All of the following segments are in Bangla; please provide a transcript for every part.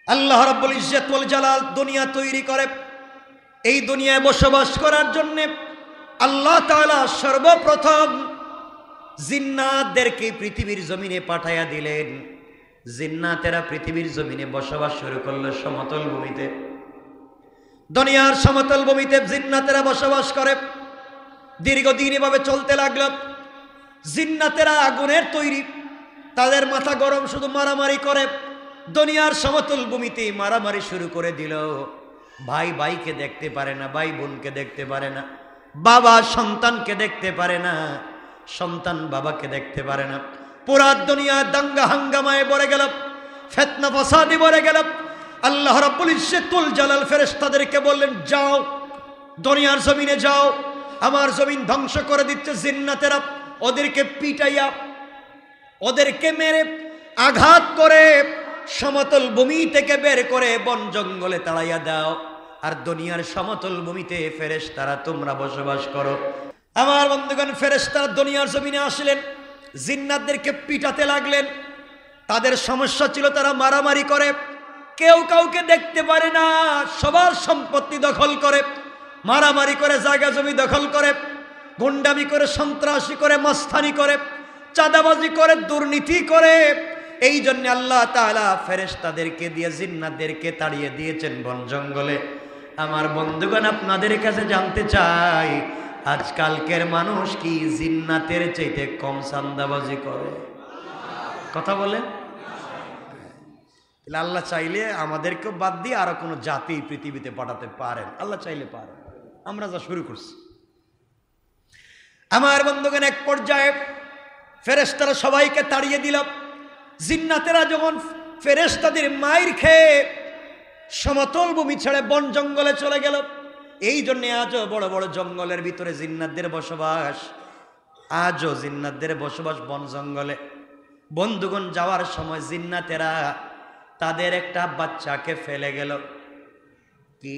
আল্লাহ রাব্বুল ইজ্জত ওয়াল জালাল দুনিয়া তৈরি করে এই দুনিয়ায় বসবাস করার জন্য আল্লাহ তাআলা সর্বপ্রথম জিন্নাতদেরকে পৃথিবীর জমিনে পাঠায়া দিলেন। জিন্নাতেরা পৃথিবীর জমিনে বসবাস শুরু করলো সমতল ভূমিতে। দুনিয়ার সমতল ভূমিতে জিন্নাতেরা বসবাস করে। দীর্ঘদিন এভাবে চলতে লাগলো। জিন্নাতেরা আগুনের তৈরি, তাদের মাথা গরম, শুধু মারামারি করে। দুনিয়ার সমতল ভূমিতে মারামারি শুরু করে দিল। ভাই ভাইকে দেখতে পারে না, ভাই বোনকে দেখতে পারে না, বাবা সন্তানকে দেখতে পারে না, সন্তান বাবাকে দেখতে পারে না। পুরা দুনিয়া দাঙ্গা হাঙ্গামায় ভরে গেল, ফিতনা ফাসাদে ভরে গেল। আল্লাহ রাব্বুল ইজ্জতুল জালাল ফেরেশতাদেরকে বললেন, যাও দুনিয়ার জমিনে যাও, আমার জমিন ধ্বংস করে দিচ্ছে জিন্নাতেরা, ওদেরকে পিটাইয়া, ওদেরকে মেরে আঘাত করে সমতল ভূমি থেকে বের করে বন জঙ্গলে তাড়াইয়া দাও। আর দুনিয়ার সমতল ভূমিতে ফেরেশতারা তোমরা বসবাস করো। আমার বন্ধুগণ, ফেরেশতারা দুনিয়ার জমিনে আসলেন, জিন্নাতদেরকে পিটাতে লাগলেন। তাদের সমস্যা ছিল তারা মারামারি করে, কেউ কাউকে দেখতে পারে না, সবার সম্পত্তি দখল করে, মারামারি করে, জায়গা জমি দখল করে, গুন্ডামি করে, সন্ত্রাসী করে, মাস্তানি করে, চাঁদাবাজি করে, দুর্নীতি করে। এই জন্য আল্লাহ তাআলা ফেরেশতাদেরকে দিয়ে জিন্নাতদেরকে তাড়িয়ে দিয়েছেন বন জঙ্গলে। আমার বন্ধুগণ, আপনাদের কাছে জানতে চাই, আজকালকের মানুষ কি জিন্নাতের চাইতে কম চাঁদাবাজি করে? কথা বলেন। আল্লাহ চাইলে আমাদেরকেও বাদ দিয়ে আরো কোনো জাতি পৃথিবীতে পাঠাতে পারেন, আল্লাহ চাইলে পারেন। আমরা যা শুরু করছি। আমার বন্ধুগণ, এক পর্যায়ে ফেরেশতারা সবাইকে তাড়িয়ে দিল। জিন্নাতেরা যখন ফেরেশতাদের মাইর খেয়ে সমতল ভূমি ছেড়ে বন জঙ্গলে চলে গেল। এই জন্য আজও বড় বড় জঙ্গলের ভিতরে জিন্নাতদের বসবাস, আজও জিন্নাতদের বসবাস বন জঙ্গলে। বন্ধুগণ, যাওয়ার সময় জিন্নাতেরা তাদের একটা বাচ্চাকে ফেলে গেল। কি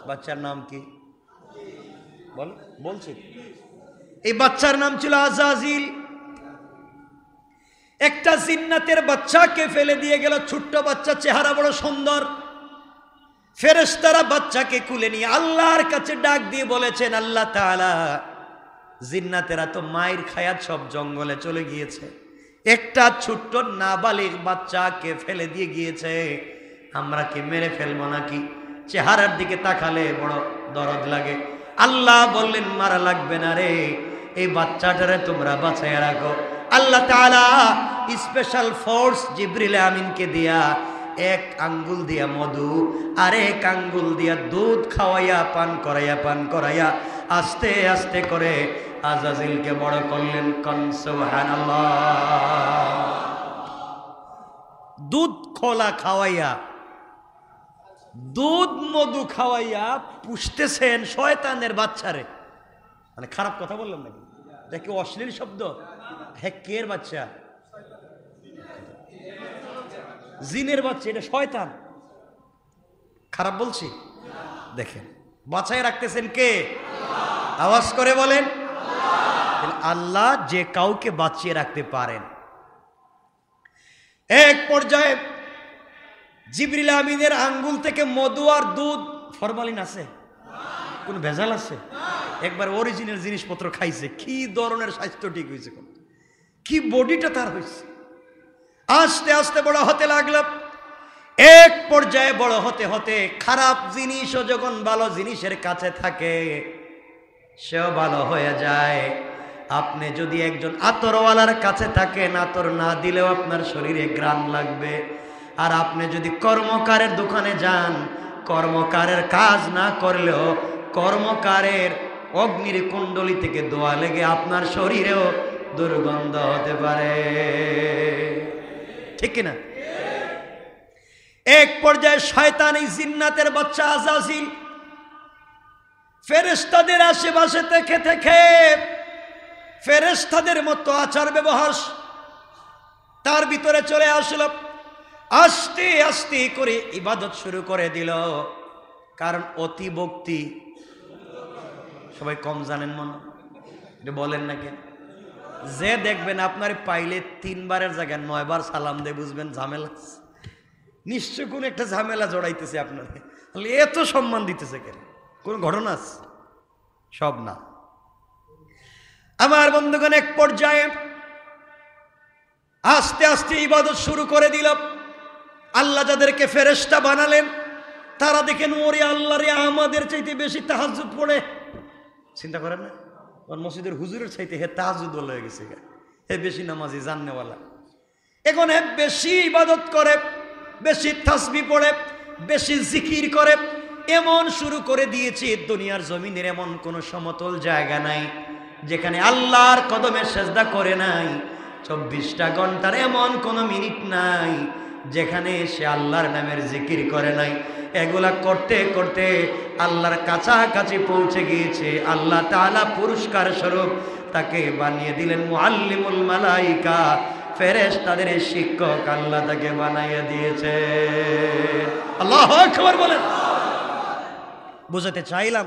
বাচ্চার নাম কি বলছি? এই বাচ্চার নাম ছিল আজাজিল। একটা জিন্নাতের বাচ্চাকে ফেলে দিয়ে গেল, ছোট্ট বাচ্চা, চেহারা বড় সুন্দর। ফেরেশতারা বাচ্চাকে কুলে নিয়ে আল্লাহর কাছে ডাক দিয়ে বলেছেন, আল্লাহ তাআলা, জিন্নাতেরা তো মায়ের খায়াত সব জঙ্গলে চলে গিয়েছে, একটা ছোট্ট নাবালিগ বাচ্চাকে ফেলে দিয়ে গিয়েছে, আমরা কি মেরে ফেলবো নাকি? চেহারার দিকে তাকালে বড় দরদ লাগে। আল্লাহ বললেন, মারা লাগবে না রে, এই বাচ্চাটারে তোমরা বাঁচাইয়া রাখো। আল্লাহ তাআলা স্পেশাল ফোর্স জিবরিল আমিনকে দিয়া এক আঙ্গুল দিয়া মধু আর এক আঙ্গুল দিয়া দুধ খাওয়াইয়া পান করাইয়া আস্তে আস্তে করে আজাজিলকে বড় করলেন। কোন সুবহানাল্লাহ। দুধ খোলা খাওয়াইয়া, দুধ মধু খাওয়াইয়া পুষতেছেন শয়তানের বাচ্চারে। মানে খারাপ কথা বললাম নাকি? এটা কি অশ্লীল শব্দ? হ্যাঁ, কের বাচ্চা? জিনের বাচ্চা, এটা শয়তান। খারাপ বলছি? দেখেন, বাঁচাই রাখতেছেন কে? আওয়াজ করে বলেন। আল্লাহ যে কাউকে বাঁচিয়ে রাখতে পারেন। এক পর্যায়ে জিবরিল আমিনের আঙ্গুল থেকে মধু আর দুধ, ফরমালিন আছে? কোন ভেজাল আছে? একবার অরিজিনাল জিনিসপত্র খাইছে, কি ধরনের স্বাস্থ্য ঠিক হয়েছে, কি বডিটা তার হয়েছে। আস্তে আস্তে বড় হতে লাগলো। এক পর্যায়ে বড় হতে হতে খারাপ জিনিসও যখন ভালো জিনিসের কাছে থাকে, সেও ভালো হয়ে যায়। আপনি যদি একজন আতরওয়ালার কাছে থাকেন, আতর না দিলেও আপনার শরীরে ঘ্রাণ লাগবে। আর আপনি যদি কর্মকারের দোকানে যান, কর্মকারের কাজ না করলেও কর্মকারের অগ্নির কুণ্ডলী থেকে ধোঁয়া লেগে আপনার শরীরেও দুর্গন্ধ হতে পারে, ঠিক কিনা? এক পর্যায়ে শয়তান এই জিন্নাতের বাচ্চা আজাজিল ফেরেশতাদের আশেপাশে থেকে থেকে ফেরেশতাদের মতো আচার ব্যবহার তার ভিতরে চলে আসলো। আস্তে আস্তে করে ইবাদত শুরু করে দিল। কারণ অতি ভক্তি, সবাই কম জানেন মনে, এটা বলেন না কেন? যে দেখবেন আপনার পাইলে 3 বারের জায়গায় 9 বার সালাম দিয়ে বুঝবেন ঝামেলা। নিশ্চয় কোন একটা ঝামেলা জড়াইতেছে আপনার, এত সম্মান দিতেছে কেন? কোন ঘটনা আছে? সব না। আমার বন্ধুগণ, এক পর্যায়ে আস্তে আস্তে ইবাদত শুরু করে দিল। আল্লাহ যাদেরকে ফেরেশতা বানালেন তারা দেখেন ওরে আল্লাহ রে, আমাদের চাইতে বেশি তাহাজ্জুদ পড়ে। চিন্তা করেন না, মসজিদের হুজুরের চাইতে হে তাহাজ্জুদ বলা হয়ে গেছে, হে বেশি নামাজি জাননেওয়ালা। এখন হে বেশি ইবাদত করে, বেশি তাসবিহ পড়ে, বেশি জিকির করে, এমন শুরু করে দিয়েছে দুনিয়ার জমিনের এমন কোন সমতল জায়গা নাই যেখানে আল্লাহর কদমে সেজদা করে নাই। 24টা ঘন্টার এমন কোন মিনিট নাই যেখানে সে আল্লাহর নামের জিকির করে নাই। এগুলা করতে করতে আল্লাহর কাছাকাছি পৌঁছে গিয়েছে। আল্লাহ তাআলা পুরস্কার স্বরূপ তাকে বানিয়ে দিলেন মুআল্লিমুল মালাইকা, ফেরেশতাদের শিক্ষক আল্লাহ তাকে বানাইয়া দিয়েছে। আল্লাহু আকবার বলেন। বুঝাতে চাইলাম,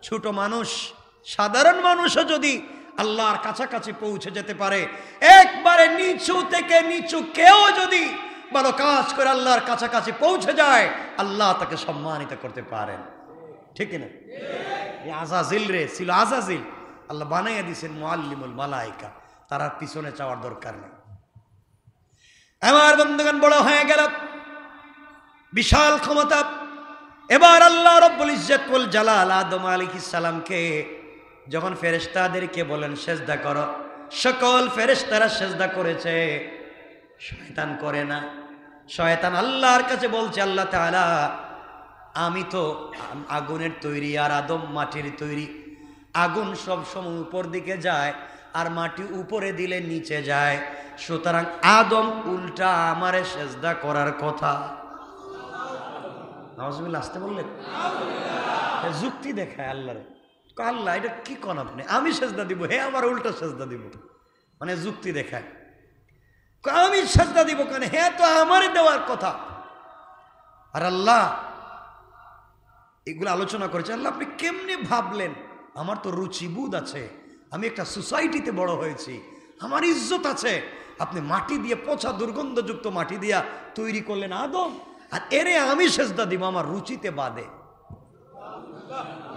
ছোট মানুষ, সাধারণ মানুষও যদি আল্লাহর কাছাকাছি পৌঁছে যেতে পারে, একবারে নিচু থেকে নিচু কেউ যদি ভালো কাজ করে আল্লাহর কাছাকাছি পৌঁছে যায়, আল্লাহ তাকে সম্মানিত করতে পারেন। ঠিক না? আজাজিল রে ছিল আজাজিল, আল্লাহ বানাইয়া দিয়েছেন মুআল্লিমুল মালাইকা, তার আর পিছনে চাওয়ার দরকার নেই। আমার বন্ধুগণ, বড় হয়ে গেল, বিশাল ক্ষমতা। এবার আল্লাহ রব্বুল ইজ্জত ওয়াল জালাল আদম আলাইহিস সালামকে যখন ফেরেশতাদেরকে বলেন সেজদা করো, সকল ফেরেশতারা সেজদা করেছে, শয়তান করে না। শয়তান আল্লাহর কাছে বলছে, আল্লাহ তাআলা আমি তো আগুনের তৈরি আর আদম মাটির তৈরি, আগুন সব সময় উপর দিকে যায় আর মাটি উপরে দিলে নিচে যায়, সুতরাং আদম উল্টা আমারে সেজদা করার কথা। নাউজুবিল্লাহ, আসতে বললেন, যুক্তি দেখায় আল্লাহরে। আল্লাহ এটা কি কোন আপনি, আমি সেজদা দিব, হে আমার উল্টা সেজদা দিব, মানে যুক্তি দেখায়। আমি সেজদা দিব কেন, হে তো আমারে দেওয়ার কথা। আর আল্লাহ এগুলো আলোচনা করেছে। আল্লাহ আপনি কেমনে ভাবলেন? আমার তো রুচিবোধ আছে, আমি একটা সোসাইটিতে বড় হয়েছি, আমার ইজ্জত আছে, আপনি মাটি দিয়ে, পচা দুর্গন্ধযুক্ত মাটি দিয়া তৈরি করলেন আদম, আর এরে আমি সেজদা দিব আমার রুচিতে বাদে।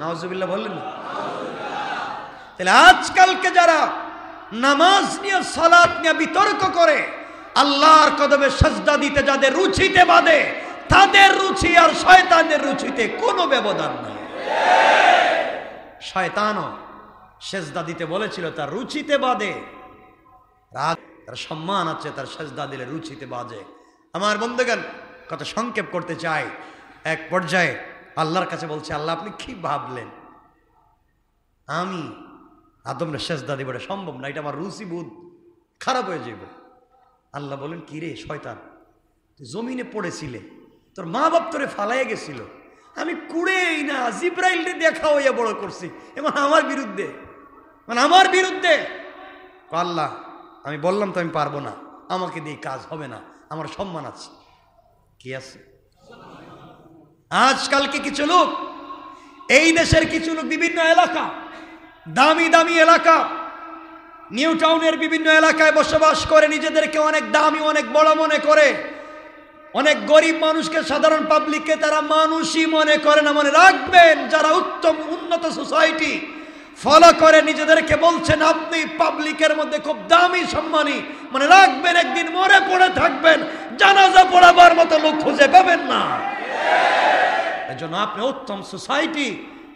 নাউজুবিল্লাহ বললেন না? তাহলে আজকালকে যারা নামাজ নিয়ে, সালাত নিয়ে বিতর্ক করে, আল্লাহর কদমে সেজদা দিতে যাদের রুচিতে বাদে, তাদের রুচি আর শয়তানের রুচিতে কোনো ব্যবধান নাই। শয়তানও সেজদা দিতে বলেছিল তার রুচিতে বাদে, তার সম্মান আছে, তার সেজদা দিলে রুচিতে বাজে। আমার বন্ধুগণ, কত সংক্ষেপ করতে চাই, এক পর্যায়ে আল্লাহর কাছে বলছে, আল্লাহ আপনি কি ভাবলেন আমি আদমরে সেজদা দিব? এটা সম্ভব না, এটা আমার রুচিবোধ খারাপ হয়ে যাবে। আল্লাহ বলেন, কি রে শয়তান, তুই জমিনে পড়েছিলে, তোর মা বাপ তোরে ফালাইয়া গেছিল, আমি কুড়েই না জিব্রাইলকে দেখা হইয়া বড় করছি, এমন আমার বিরুদ্ধে, মানে আমার বিরুদ্ধে। আল্লাহ আমি বললাম তো আমি পারবো না, আমাকে দিয়ে কাজ হবে না, আমার সম্মান আছে। কি আছে? আজকালকে কিছু লোক, এই দেশের কিছু লোক বিভিন্ন এলাকা, দামি দামি এলাকা, নিউ টাউনের বিভিন্ন এলাকায় বসবাস করে, নিজেদেরকে অনেক দামি, অনেক বড় মনে করে, অনেক গরিব মানুষকে, সাধারণ পাবলিককে তারা মানুষই মনে করে না। মনে রাখবেন, যারা উত্তম উন্নত সোসাইটি ফলো করে নিজেদেরকে বলছেন আপনি পাবলিকের মধ্যে খুব দামি, সম্মানী, মনে রাখবেন একদিন মরে পড়ে থাকবেন, জানাজা পড়াবার মতো লোক খুঁজে পাবেন না। এজন্য আপনি উত্তম সোসাইটি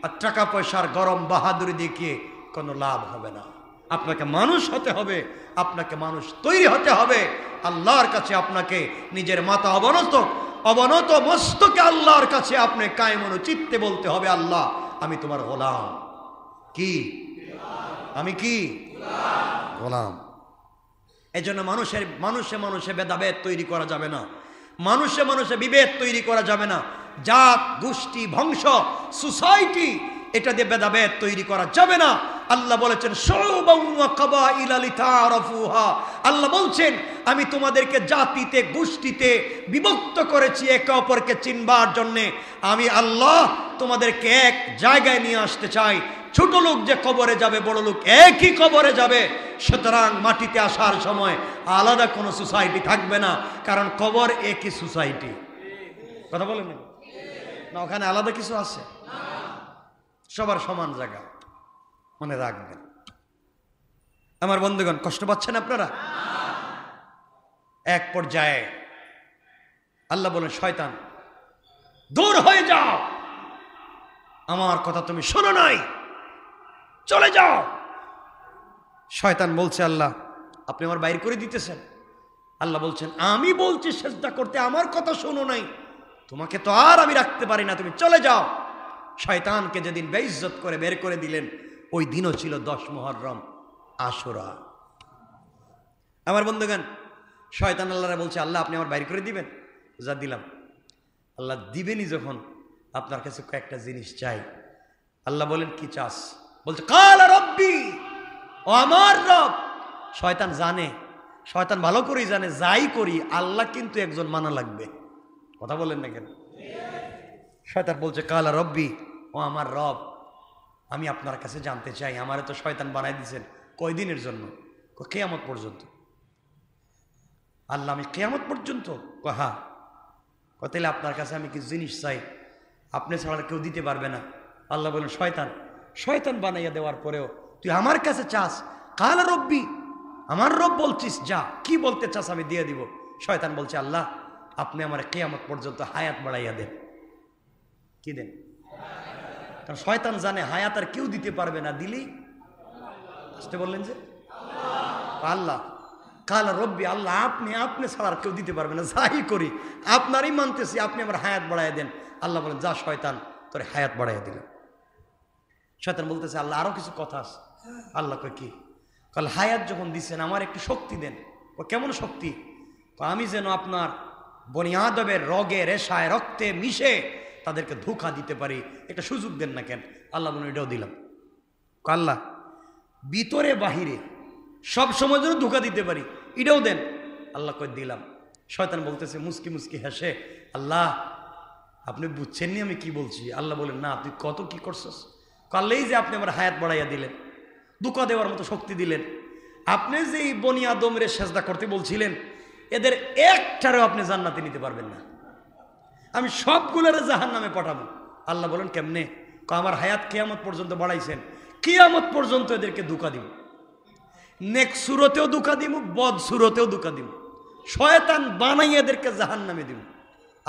আর টাকা পয়সার গরম বাহাদুরি দেখিয়ে কোনো লাভ হবে না। আপনাকে মানুষ হতে হবে, আপনাকে মানুষ তৈরি হতে হবে। আল্লাহর কাছে আপনাকে নিজের মাথা অবনত মস্তকে আল্লাহর কাছে আপনি কায়মন চিত্তে বলতে হবে, আল্লাহ আমি তোমার গোলাম। কি? আমি কি? গোলাম। এজন্য মানুষে ভেদাভেদ তৈরি করা যাবে না, মানুষে বিভেদ তৈরি করা যাবে না, জাত, গোষ্ঠী, বংশ, সোসাইটি, এটা দিয়ে ভেদাভেদ তৈরি করা যাবে না। আল্লাহ বলেছেন শুউবান ওয়া কাবাইলা লিতারাফুহা, আল্লাহ বলছেন আমি তোমাদেরকে জাতিতে, গোষ্ঠীতে বিভক্ত করেছি একে অপরকে চিনবার জন্যে। আমি আল্লাহ তোমাদেরকে এক জায়গায় নিয়ে আসতে চাই। ছোট লোক যে কবরে যাবে, বড় লোক একই কবরে যাবে, সুতরাং মাটিতে আসার সময় আলাদা কোনো সোসাইটি থাকবে না, কারণ কবর একই সোসাইটি। কথা বলেন না, ওখানে আলাদা কিছু আছে? সবার সমান জায়গা, মনে রাখবেন। আমার বন্ধুগণ, কষ্ট পাচ্ছেন আপনারা? এক পর্যায়ে আল্লাহ বলেন, শয়তান দূর হয়ে যাও, আমার কথা তুমি শোনো নাই, চলে যাও। শয়তান বলছে, আল্লাহ আপনি আমার বাইর করে দিতেছেন। আল্লাহ বলছেন, আমি বলছি সেজদা করতে, আমার কথা শোনো নাই, তোমাকে তো আর আমি রাখতে পারি না, তুমি চলে যাও। শয়তানকে যেদিন বেইজ্জত করে বের করে দিলেন, ওই দিনও ছিল 10 মুহররম, আশুরা। আমার বন্ধুগণ, শয়তান আল্লাহরে বলছে, আল্লাহ আপনি আমার বাইর করে দিবেন? যা দিলাম। আল্লাহ দিবেনই যখন, আপনার কাছে কয়েকটা জিনিস চাই। আল্লাহ বলেন, কি চাস? বলছে, কাল রব্বি, ও আমার রব। শয়তান জানে, শয়তান ভালো করেই জানে, যাই করি আল্লাহ কিন্তু একজন মানা লাগবে। কথা বলেন না কেন? শয়তান বলছে, কাল রব্বি, ও আমার রব, আমি আপনার কাছে জানতে চাই, আমারে তো শয়তান বানাই দিয়েছেন কয়দিনের জন্য? কিয়ামত পর্যন্ত। আল্লাহ, আমি কিয়ামত পর্যন্ত? হ্যাঁ। তাহলে আপনার কাছে আমি কিছু জিনিস চাই, আপনি ছাড়া কেউ দিতে পারবে না। আল্লাহ বলেন, শয়তান, শয়তান বানাইয়া দেওয়ার পরেও তুই আমার কাছে চাস? কাল রব্বি, আমার রব বলছিস, যা, কি বলতে চাস আমি দিয়ে দিব। শয়তান বলছে, আল্লাহ আপনি আমার কিয়ামত পর্যন্ত হায়াত বাড়াইয়া দেন। কি দেন? কারণ শয়তান জানে হায়াত আর কেউ দিতে পারবে না, দিলেই আসতে বললেন যে আল্লাহ। কাল রব্বি, আল্লাহ আপনি ছাড়া আর কেউ দিতে পারবে না, যাই করি আপনারই মানতেছি, আপনি আমার হায়াত বাড়াইয়া দেন। আল্লাহ বলেন, যা শয়তান, তোর হায়াত বাড়াইয়া দিল। শয়তান বলতেছে, আল্লাহ আরো কিছু কথা আছে। আল্লাহ কয়, কি? কাল হায়াত যখন দিচ্ছেন, আমার একটু শক্তি দেন। ও কেমন শক্তি? আমি যেন আপনার বনি আদমের রগে রেশায় রক্তে মিশে তাদেরকে ধোঁকা দিতে পারি, একটা সুযোগ দেন না কেন? আল্লাহ বলেন, এটাও দিলাম। আল্লাহ ভিতরে বাহিরে সব সময় যেন ধোঁকা দিতে পারি, এটাও দেন। আল্লাহ কয়, দিলাম। শয়তান বলতেছে মুস্কি মুস্কি হেসে, আল্লাহ আপনি বুঝছেননি আমি কি বলছি? আল্লাহ বলেন, না, তুই কত কি করছস? কালেই যে আপনি আমার হায়াত বাড়াইয়া দিলেন, ধোঁকা দেওয়ার মতো শক্তি দিলেন। আপনি যে এই বনি আদমরে সেজদা করতে বলছিলেন, এদের একটারও আপনি জান্নাতে নিতে পারবেন না, আমি সবগুলোরে জাহান্নামে পাঠাবো। আল্লাহ বলেন, কেমনে? আমার হায়াত কিয়ামত পর্যন্ত বাড়াইছেন, কিয়ামত পর্যন্ত এদেরকে ধোঁকা দিব, নেক সুরতেও ধোঁকা দিব, বদ সুরতেও ধোঁকা দিব, শয়তান বানাই এদেরকে জাহান্নামে দিব।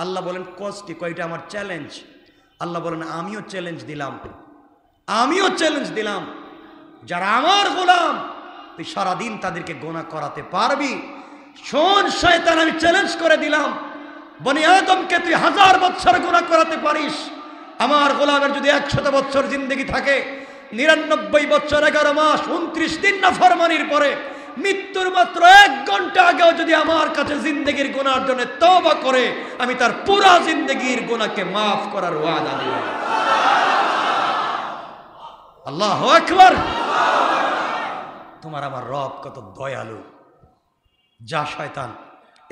আল্লাহ বলেন, কষ্টি কয়টা আমার চ্যালেঞ্জ। আল্লাহ বলেন, আমিও চ্যালেঞ্জ দিলাম, যারা আমার গোলাম তুই সারাদিন তাদেরকে গোনা করাতে পারবি। শোন শয়তান, আমি চ্যালেঞ্জ করে দিলাম, বনি আদমকে তুই 1000 বছর গুনাহ করাতে পারিস। আমার গোলামের যদি 100 বছর জিন্দেগি থাকে, 99 বছর 11 মাস 29 দিন নাফরমানির পরে মৃত্যুর মাত্র 1 ঘন্টা আগেও যদি আমার কাছে জিন্দেগির গুনার জন্য তওবা করে, আমি তার পুরা জিন্দেগির গুনাহকে মাফ করার ওয়াদা দিলাম। আল্লাহু আকবার। তোমার আমার রব কত দয়ালু। যা শয়তান,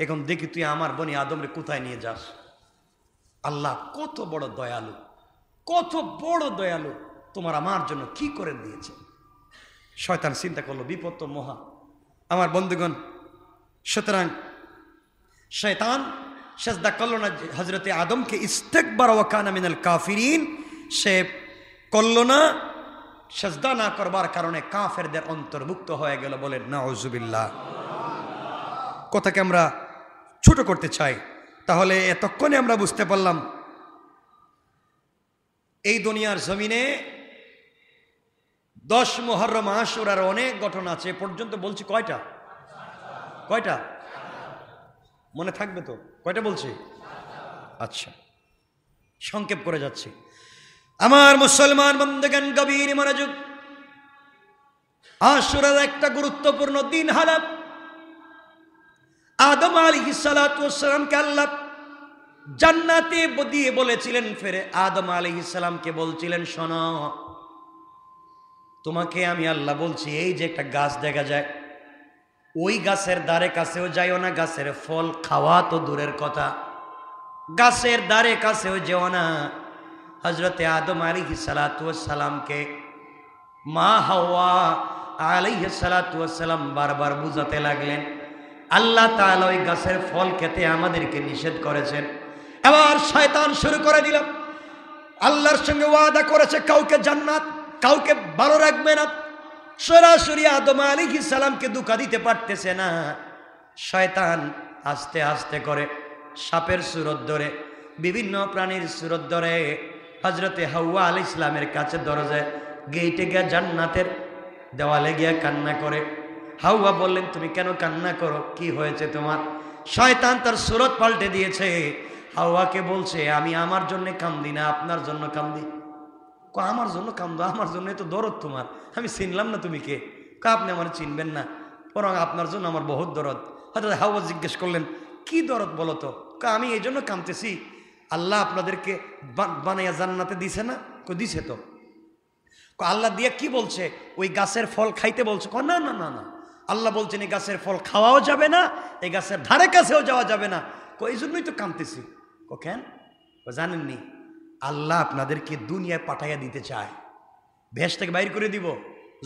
এখন দেখি তুই আমার বনি আদমরে কোথায় নিয়ে যাস। আল্লাহ কত বড় দয়ালু, কত বড় দয়ালু, তোমার আমার জন্য কি করে দিয়েছে। শয়তান চিন্তা করলো, বিপদ তো মহা। আমার বন্ধুগণ, সুতরাং শয়তান সেজদা করলো না হযরতে আদমকে, ইস্তেকবার ওয়া কানা মিনাল কাফিরিন, সে করলো না, সেজদা না করবার কারণে কাফেরদের অন্তর্ভুক্ত হয়ে গেল। বলেন নাউজুবিল্লাহ। কথাকে আমরা ছোট করতে চাই, তাহলে এতক্ষণে আমরা বুঝতে পারলাম এই দুনিয়ার জমিনে 10 মুহররম আশুরার অনেক ঘটনা আছে। পর্যন্ত বলছি কয়টা? মনে থাকবে তো? কয়টা বলছি? আচ্ছা, সংক্ষেপ করে যাচ্ছি। আমার মুসলমান বন্ধুগণ, গভীর মনোযোগ। আশুরার একটা গুরুত্বপূর্ণ দিন হলো আদম আলাইহিস সালাতু ওয়াস সালামকে আল্লাহ জান্নাতে দিয়ে বলেছিলেন, ফেরে আদম আলাইহিস সালামকে বলছিলেন, শোনো, তোমাকে আমি আল্লাহ বলছি, এই যে একটা গাছ দেখা যায়, ওই গাছের ধারে কাছেও যাইও না, গাছের ফল খাওয়া তো দূরের কথা, গাছের ধারে কাছেও যেও না। হযরতে আদম আলাইহিস সালাতু ওয়াস সালামকে মা হাওয়া আলাইহিস সালাতু ওয়াস সালাম বারবার বুঝাতে লাগলেন, আল্লাহ তাআলা ওই গাছের ফল খেতে আমাদেরকে নিষেধ করেছেন। এবার শয়তান শুরু করে দিল, আল্লাহর সঙ্গে ওয়াদা করেছে কাউকে জান্নাত, কাউকে ভালো রাখবে না। সরাসরি আদম আলাইহিস সালামকে ধোঁকা দিতে পারতেছে না। শয়তান আস্তে আস্তে করে সাপের সুরত ধরে, বিভিন্ন প্রাণীর সুরত ধরে হযরতে হাওয়া আলাইহিস সালামের কাছে দরজায় গেটে গিয়ে জান্নাতের দেওয়ালে গিয়ে কান্না করে। হাওয়া বললেন, তুমি কেন কান্না করো, কি হয়েছে তোমার? শয়তান তার সুরত পাল্টে দিয়েছে, হাওয়াকে বলছে, আমি আমার জন্য কান্দি না, আপনার জন্য কান্দি। আমার জন্য কান্দো? আমার জন্য তো দরদ তোমার, আমি চিনলাম না তুমি কে। আপনি আমার চিনবেন না, বরং আপনার জন্য আমার বহুত দরদ। হয়তো হাওয়া জিজ্ঞেস করলেন, কি দরদ বলো তো? আমি এই জন্য কাঁদতেছি, আল্লাহ আপনাদেরকে বানাইয়া জান্নাতে দিছে না? দিছে তো। আল্লাহ দিয়ে কি বলছে? ওই গাছের ফল খাইতে বলছে? না না না না, আল্লাহ বলছেন এই গাছের ফল খাওয়াও যাবে না, এই গাছের ধারে কাছেও যাওয়া যাবে না। এই জন্যই তো কাঁদতেছি। কেন? জানেননি, আল্লাহ আপনাদেরকে দুনিয়ায় পাঠাইয়া দিতে চায়, ভেস থেকে বাইর করে দিব।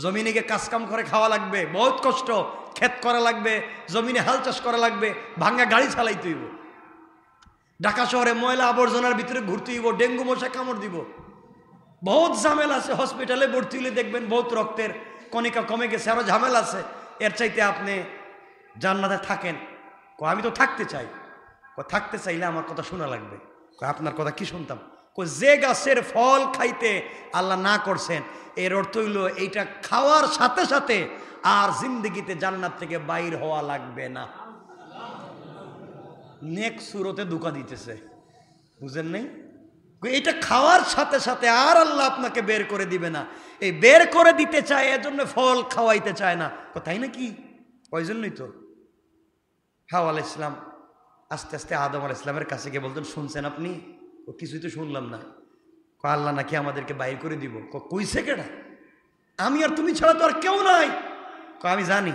জমিনে গিয়ে কাজকাম করে খাওয়া লাগবে, বহুত কষ্ট, ক্ষেত করা লাগবে, জমিনে হাল চাষ করা লাগবে, ভাঙ্গা গাড়ি চালাইতে হইব, ঢাকা শহরে ময়লা আবর্জনার ভিতরে ঘুরতে হইব, ডেঙ্গু মশা কামড় দিব, বহুত ঝামেলা আছে। হসপিটালে ভর্তি হলে দেখবেন বহুত রক্তের কণিকা কমে গেছে, আরো ঝামেলা আছে। এর চাইতে আপনি জান্নাতে থাকেন। আমি তো থাকতে চাই। থাকতে চাইলে আমার কথা শোনা লাগবে। আপনার কথা কি শুনতাম? যে গাছের ফল খাইতে আল্লাহ না করছেন, এর অর্থ হইল এইটা খাওয়ার সাথে সাথে আর জিন্দেগিতে জান্নাত থেকে বাইর হওয়া লাগবে না। নেক সুরতে ধোঁকা দিতেছে, বুঝেন নাই? এটা খাওয়ার সাথে সাথে আর আল্লাহ আপনাকে বের করে দিবে না। এই বের করে দিতে চায়, এজন্য ফল খাওয়াইতে চায় না। তাই নাকি? ওই জন্যই তো হাওয়া আলাইহিস সালাম আস্তে আস্তে আদম আলাইহিস সালামের কাছে গিয়ে বলতেন, শুনছেন আপনি? কিছুই তো শুনলাম না। আল্লাহ নাকি আমাদেরকে বাইর করে দিব। কইছে কেডা? আমি আর তুমি ছাড়া তো আর কেউ নাই। আমি জানি,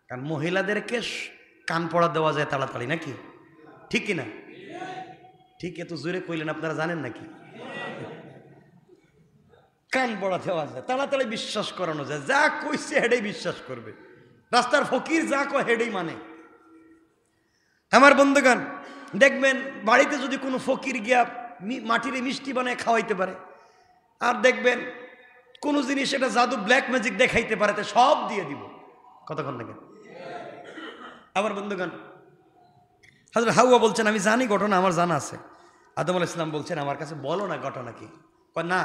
কারণ মহিলাদেরকে কান পড়া দেওয়া যায় তাড়াতাড়ি, নাকি ঠিক কিনা? ঠিক, এত জোরে কইলেন, আপনারা জানেন নাকি? কান পড়া দেওয়া যায়, তাড়াতাড়ি বিশ্বাস করানো যায়। যা কইছে হেডেই বিশ্বাস করবে। রাস্তার ফকির যা কয় হেডেই মানে। আমার বন্ধুগণ, দেখবেন বাড়িতে যদি কোনো ফকির গিয়া মাটির মিষ্টি বানায় খাওয়াইতে পারে, আর দেখবেন কোনো জিনিস এটা জাদু ব্ল্যাক ম্যাজিক দেখাইতে পারে, তো সব দিয়ে দিব। কতক্ষণ লাগে? আমার বন্ধুগণ, হযরত হাওয়া বলছেন, আমি জানি ঘটনা, আমার জানা আছে। আদম আলাইহিস সালাম বলছেন, আমার কাছে বলো না ঘটনা কি। না,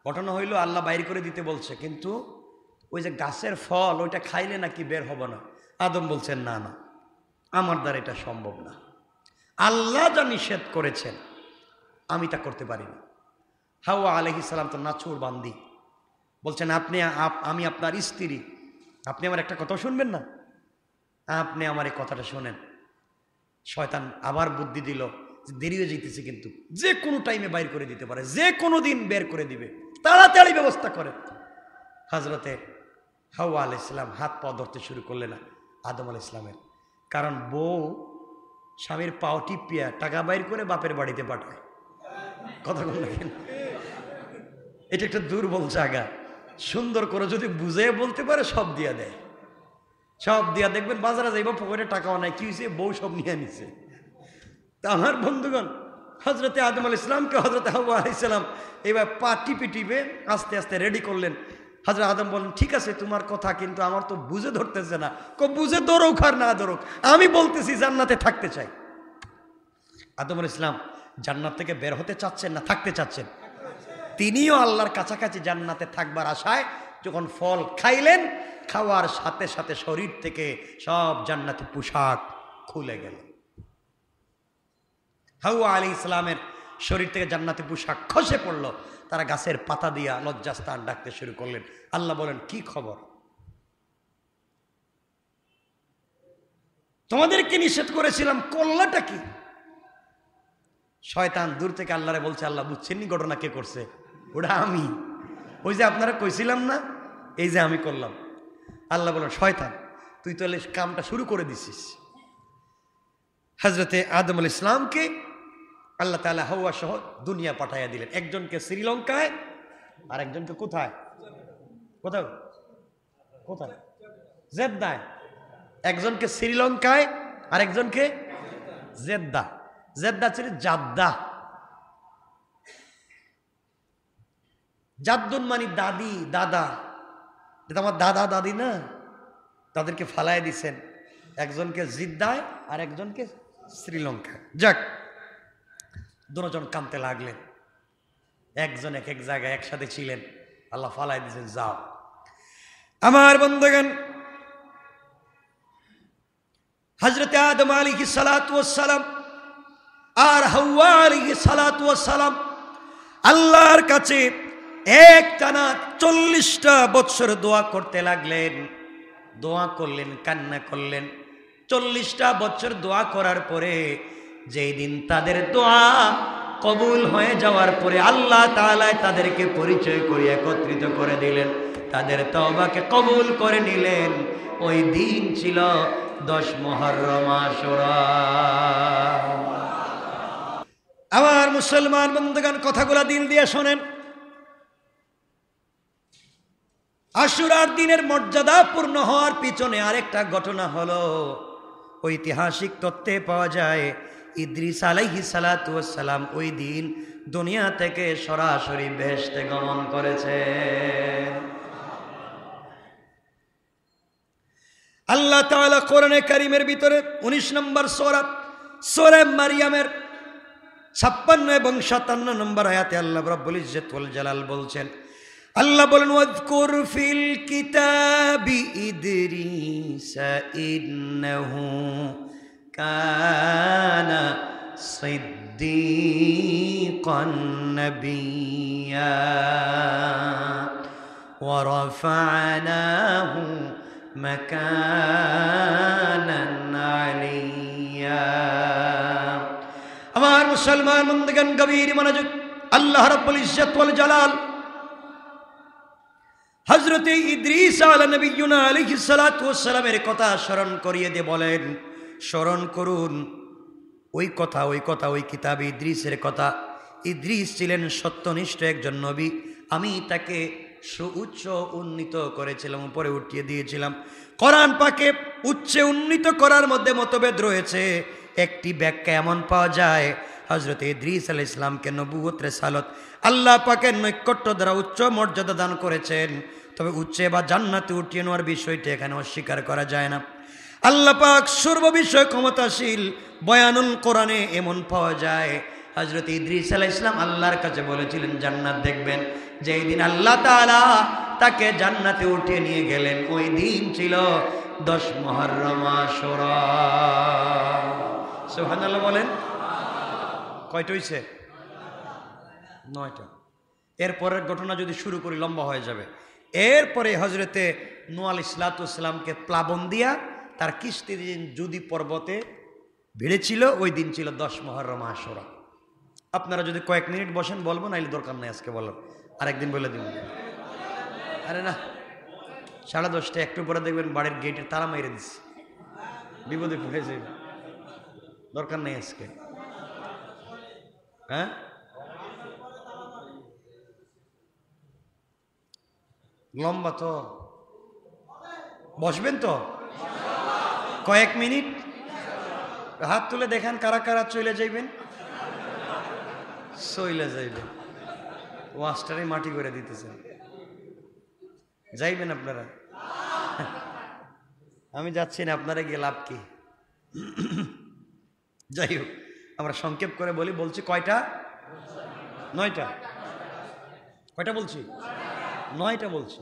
ঘটনা হইল আল্লাহ বাইর করে দিতে বলছে, কিন্তু ওই যে গাছের ফল ওইটা খাইলে নাকি বের হবে না। আদম বলছেন, না না, আমার দ্বারা এটা সম্ভব না। আল্লাহ যা নিষেধ করেছেন আমি তা করতে পারি না। হাওয়া আলাইহিস সালাম তো নাচুর বান্দি, বলছেন, আমি আপনার স্ত্রী, আপনি আমার একটা কথা শুনবেন না? আপনি আমার এই কথাটা শোনেন। শয়তান আবার বুদ্ধি দিল, দেরি হয়ে যেতেছে, কিন্তু যে কোনো টাইমে বাইর করে দিতে পারে, যে কোনো দিন বের করে দিবে, তাড়াতাড়ি ব্যবস্থা করে। হযরতে হাওয়া আলাইহিস সালাম হাত পা ধরতে শুরু করলেন আদম আলাইহিস সালামের। কারণ বউ স্বামীর পাও টিপিয়া টাকা বাইর করে বাপের বাড়িতে পাঠায়। কথা বল না কেন? এটা একটা দুর্বল জায়গা। সুন্দর করে যদি বুঝে বলতে পারে, সব দিয়া দেয়, সব দিয়া। দেখবেন বাজারে যাইব, পকেটে টাকাও নাই, কি হয়েছে, বউ সব নিয়ে নিছে। তা আমার বন্ধুগণ, হযরতে আদম আলাইহিস সালামকে হযরতে হাওয়া আলাইহিস সালাম এবার পা টিপে টিপে আস্তে আস্তে রেডি করলেন। হযরত আদম বলেন, ঠিক আছে তোমার কথা, কিন্তু আমার তো বুঝে ধরতেছে না। বুঝে ধরুক আর না ধরুক, আমি বলতেছি জান্নাতে থাকতে চাই। আদম আলাইহিস সালাম জান্নাত থেকে বের হতে চাচ্ছেন না থাকতে চাচ্ছেন? তিনিও আল্লাহর কাছাকাছি জান্নাতে থাকবার আশায় যখন ফল খাইলেন, খাওয়ার সাথে সাথে শরীর থেকে সব জান্নাতি পোশাক খুলে গেল। হাওয়া আলাইহিস সালামের শরীর থেকে জান্নাতি পোশাক খসে পড়ল। তারা গাছের পাতা দিয়া লজ্জাস্থান ডাকতে শুরু করলেন। আল্লাহ বলেন, কি খবর? তোমাদেরকে নিষেধ করেছিলাম, করলাটা কি? শয়তান দূর থেকে আল্লাহরে বলছে, আল্লাহ বুঝছেননি ঘটনা কে করছে? ওটা আমি। ওই যে আপনারা কইছিলাম না, এই যে আমি করলাম। আল্লাহ বলেন, শয়তান তুই তো কামটা শুরু করে দিছিস। হযরতে আদম আলাইহিস সালামকে আল্লাহ তাআলা হাওয়া সহ দুনিয়া পাঠাইয়া দিলেন। একজনকে শ্রীলঙ্কায়, আর একজনকে কোথায়? কোথায়? কোথায়? জেদ্দায়। একজনকে শ্রীলঙ্কায়, আর একজনকে জেদ্দা। জেদ্দা ছিল জাদ্দা। জাদ্দুন মানে দাদি দাদা, এটা আমার দাদা দাদি না, তাদেরকে ফালায় দিছেন, একজনকে জিদ্দায় আর একজনকে শ্রীলঙ্কায়। যাক, দুজন কামতে লাগলেন, একজন এক এক জায়গায় একসাথে ছিলেন, আল্লাহ ফালায় দিয়েছেন, যাও। আমার বন্ধুগণ, হযরত আদম আলাইহিস সালাতু ওয়াস সালাম আর হাওয়া আলাইহিস সালাতু ওয়াস সালাম আল্লাহর কাছে একটানা 40টা বছর দোয়া করতে লাগলেন। দোয়া করলেন, কান্না করলেন। 40টা বছর দোয়া করার পরে যেই দিন তাদের দোয়া কবুল হয়ে যাওয়ার পরে আল্লাহ তাআলা তাদেরকে পরিচয় করে একত্রিত করে দিলেন, তাদের তওবাকে কবুল করে নিলেন। ওই দিন ছিল 10 মুহররম আশুরা। আমার মুসলমান বন্ধুগণ, কথাগুলো দিল দিয়ে শোনেন। আশুরার দিনের মর্যাদা পূর্ণ হওয়ার পিছনে আরেকটা ঘটনা হলো, ঐতিহাসিক তথ্যে পাওয়া যায় ইদ্রিস আলাইহিস সালাতু ওয়াস সালাম ওই দিন দুনিয়া থেকে সরাসরি বেহেশতে গমন করেছে। আল্লাহ তাআলা কোরআনে কারীমের ভিতরে 19 নম্বর সূরা মারইয়ামের 56 এবং 57 নম্বর আয়াতে আল্লাহ রাব্বুল ইজ্জত ওয়াল জালাল বলছেন, আল্লাহ বলেন, ওয়াযকুর ফিল কিতাবি ইদরিস ইন্নাহু কানা সিদ্দীকান নাবিয়্যা ওয়া রাফা'নাহু মাকানান আলিয়্যা। আমার মুসলমান বন্ধুগণ, গভীর মনোযোগ। আল্লাহ রাব্বুল ইজ্জত ওয়াল জালাল হযরতে ইদ্রিস আলাইহিস সালাতু ওয়াস সালামের কথা স্মরণ করিয়ে দিয়ে বলেন, স্মরণ করুন ওই কথা, ওই কিতাবে ইদ্রিসের কথা। ইদ্রিস ছিলেন সত্যনিষ্ঠ একজন নবী। আমি তাকে সুউচ্চ উন্নীত করেছিলাম, উপরে উঠিয়ে দিয়েছিলাম। কোরআন পাকে উচ্চে উন্নীত করার মধ্যে মতভেদ রয়েছে। একটি ব্যাখ্যা এমন পাওয়া যায়, হযরত ইদ্রিস আলাইহিস সালামকে নবুয়ত রিসালাত আল্লাহ পাকের নৈকট্য দ্বারা উচ্চ মর্যাদা দান করেছেন। তবে উচ্চে বা জান্নাতে উঠিয়ে নেওয়ার বিষয়টি এখানে অস্বীকার করা যায় না। আল্লাহ পাক সর্ববিষয় ক্ষমতাশীল। বয়ানুল কোরআনে এমন পাওয়া যায়, হযরত ইদ্রিস আলাইহিস সালাম আল্লাহর কাছে বলেছিলেন জান্নাত দেখবেন। যেই দিন আল্লাহ তাআলা তাকে জান্নাতে উঠিয়ে নিয়ে গেলেন, ওই দিন ছিল 10 মুহররম আশুরা। সুবহানাল্লাহ বলেন। কয়টা হইছে? 9টা। এরপরের ঘটনা যদি শুরু করি লম্বা হয়ে যাবে। এরপরে হযরতে নূহ আলাইহিস সালামকে প্লাবন দিয়া তার কিস্তি দিন জুদি পর্বতে ভিড়েছিল, ওই দিন ছিল 10 মুহররম আশুরা। আপনারা যদি কয়েক মিনিট বসেন বলবো, নাইলে দরকার নাই আজকে বলার, আরেকদিন বলে দিব। আরে না, 10:30 একটু পরে দেখবেন বাড়ির গেটের তালা মেরে দিচ্ছে, বিপদে পড়ে যাবে। দরকার নেই আজকে। হ্যাঁ, লম্বা তো, বসবেন তো কয়েক মিনিট? হাত তুলে দেখান কারা কারা চলে যাইবেন। চলে যাইবেন, ওয়াস্টারে মাটি করে দিতেছেন, যাইবেন আপনারা? আমি যাচ্ছি না, আপনারা গিয়ে লাভ কি? যাই হোক, আমরা সংক্ষেপ করে বলছি কয়টা? 9টা। কয়টা বলছি? 9টা বলছি।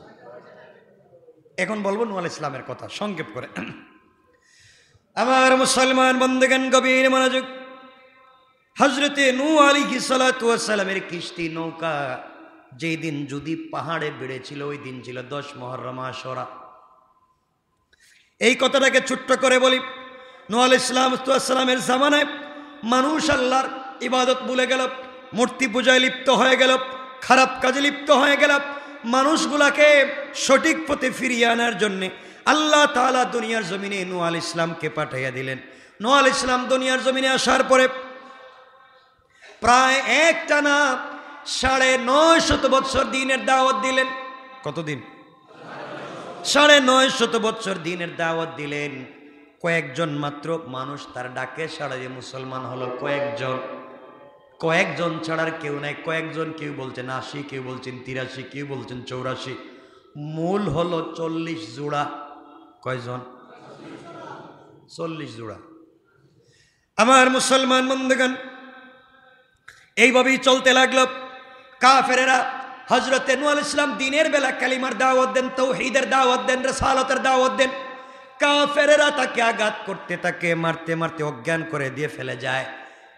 এখন বলবো নূহ আলাইহিস সালামের কথা সংক্ষেপ করে। আমার মুসলমান বন্ধুগণ, গভীর মনোযোগ। হযরতে নূহ আলাইহিস সালাতু ওয়াস সালামের কিস্তি নৌকা যেই দিন যদি পাহাড়ে বেড়েছিল, ওই দিন ছিল 10 মুহররম আশুরা। এই কথাটাকে ছোট্ট করে বলি, নূহ আলাইহিস সালামের জামানায় মানুষ আল্লাহর ইবাদত ভুলে গেল, মূর্তি পূজায় লিপ্ত হয়ে গেল, খারাপ কাজে লিপ্ত হয়ে গেল। মানুষগুলাকে সঠিক পথে ফিরিয়ে আনার জন্যে আল্লাহ তাআলা দুনিয়ার জমিনে নূহ আলাইহিস সালামকে পাঠাইয়া দিলেন। নূহ আলাইহিস সালাম দুনিয়ার জমিনে আসার পরে প্রায় একটানা 950 বছর দিনের দাওয়াত দিলেন। কতদিন? 950 বছর দিনের দাওয়াত দিলেন। কয়েকজন মাত্র মানুষ তার ডাকে সাড়া দিয়ে মুসলমান হলো, কয়েকজন ছাড়ার কেউ নাই। কয়েকজন, কেউ বলছেন 80, কেউ বলছেন 83, কেউ বলছেন 84, মূল হলো 40 জোড়া। কয়জন? 40 জোড়া। আমার মুসলমান বন্ধুগণ, এইভাবেই চলতে লাগলো। কাফেরেরা হযরতে নূহ আলাইহিস সালাম দিনের বেলা কালিমার দাওয়াত দেন, তাওহীদের দাওয়াত দেন, রিসালাতের দাওয়াত দেন। কাফেরেরা তাকে আঘাত করতে, তাকে মারতে মারতে অজ্ঞান করে দিয়ে ফেলে যায়।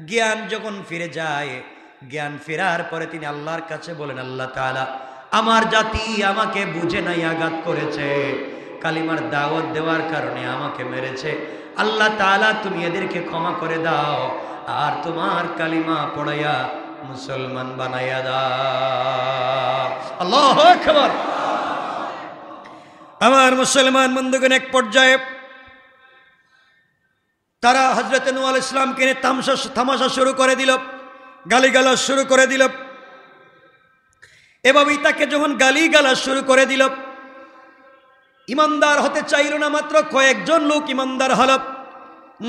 জ্ঞান যখন ফিরে যায়, জ্ঞান ফেরার পরে তিনি আল্লাহর কাছে বলেন, আল্লাহ তাআলা, আমার জাতি আমাকে বুঝে নাই আঘাত করেছে, কালিমার দাওয়াত দেওয়ার কারণে আমাকে মেরেছে। আল্লাহ তাআলা তুমি এদেরকে ক্ষমা করে দাও, আর তোমার কালিমা পড়াইয়া মুসলমান বানাইয়া দাও। আল্লাহু আকবার। আমার মুসলমান বন্ধুগণ, এক পর্যায়ে তারা হযরতে নূহ আলাইহিস সালামকে নিয়ে তামাশা শুরু করে দিল, গালিগালাজ শুরু করে দিল। এভাবেই তাকে যখন গালিগালাজ শুরু করে দিল, ইমানদার হতে চাইল না, মাত্র কয়েকজন লোক ইমানদার হল,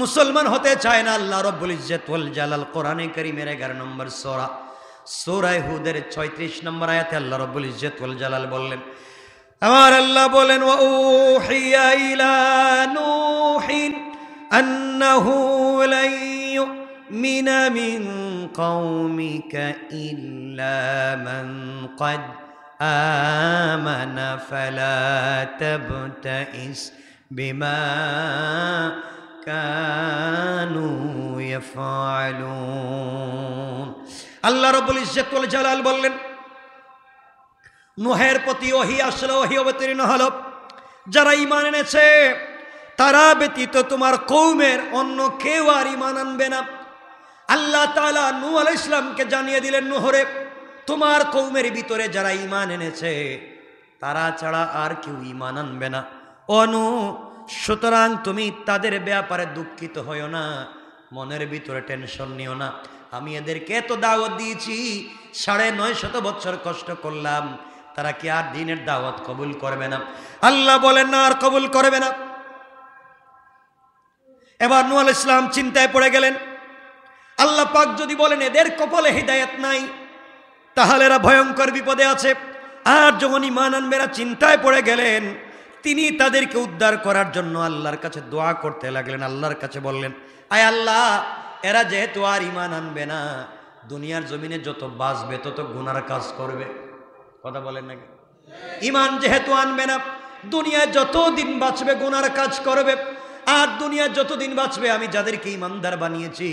মুসলমান হতে চায় না। আল্লাহ রাব্বুল ইজ্জত ওয়াল জালাল কোরআনে কারীমের 11 নম্বর সূরা হুদের 36 নম্বর আয়াতে আল্লাহ রাব্বুল ইজ্জত ওয়াল জালাল বললেন, আমার আল্লাহ বলেন, ওয়া উহিয়া ইলা নূহিন আন্নাহু লাই ইউমিনা মিন কওমিকা ইল্লা মান ক্বাদ আমানা ফালা তাবতাইস বিমা কানু ইয়াফআলুন। আল্লাহ রাব্বুল ইজ্জত ওয়াল জালাল বললেন, নূহের প্রতি ওহী আসলো, ওহী অবতীর্ণ হলো, যারা ঈমান এনেছে তারা ব্যতীত তোমার কওমের অন্য কেউ আর ঈমান আনবে না। আল্লাহ তাআলা নূহ আলাইহিস সালামকে জানিয়ে দিলেন, নূহরে, তোমার কওমের ভিতরে যারা ঈমান এনেছে তারা ছাড়া আর কেউ ঈমান আনবে না। ও নূহ, সুতরাং তুমি তাদের ব্যাপারে দুঃখিত হইও না, মনের ভিতরে টেনশন নিও না। আমি এদেরকে এত দাওয়াত দিয়েছি, 950 বছর কষ্ট করলাম, তারা কি আর দ্বীনের দাওয়াত কবুল করবে না? আল্লাহ বলেন, না, আর কবুল করবে না। এবার নূহ আলাইহিস সালাম চিন্তায় পড়ে গেলেন। আল্লাহ পাক যদি বলেন এদের কপালে হিদায়াত নাই, তাহলে এরা ভয়ঙ্কর বিপদে আছে। আর যখন ঈমান আনবে, এরা চিন্তায় পড়ে গেলেন। তিনি তাদেরকে উদ্ধার করার জন্য আল্লাহর কাছে দোয়া করতে লাগলেন। আল্লাহর কাছে বললেন, আয় আল্লাহ, এরা যেহেতু আর ঈমান আনবে না, দুনিয়ার জমিনে যত বাঁচবে তত গুনার কাজ করবে। কথা বলেন নাকি? ঈমান যেহেতু আনবে না, দুনিয়ায় যতদিন বাঁচবে গুনার কাজ করবে। আর দুনিয়ায় যতদিন বাঁচবে, আমি যাদেরকে ঈমানদার বানিয়েছি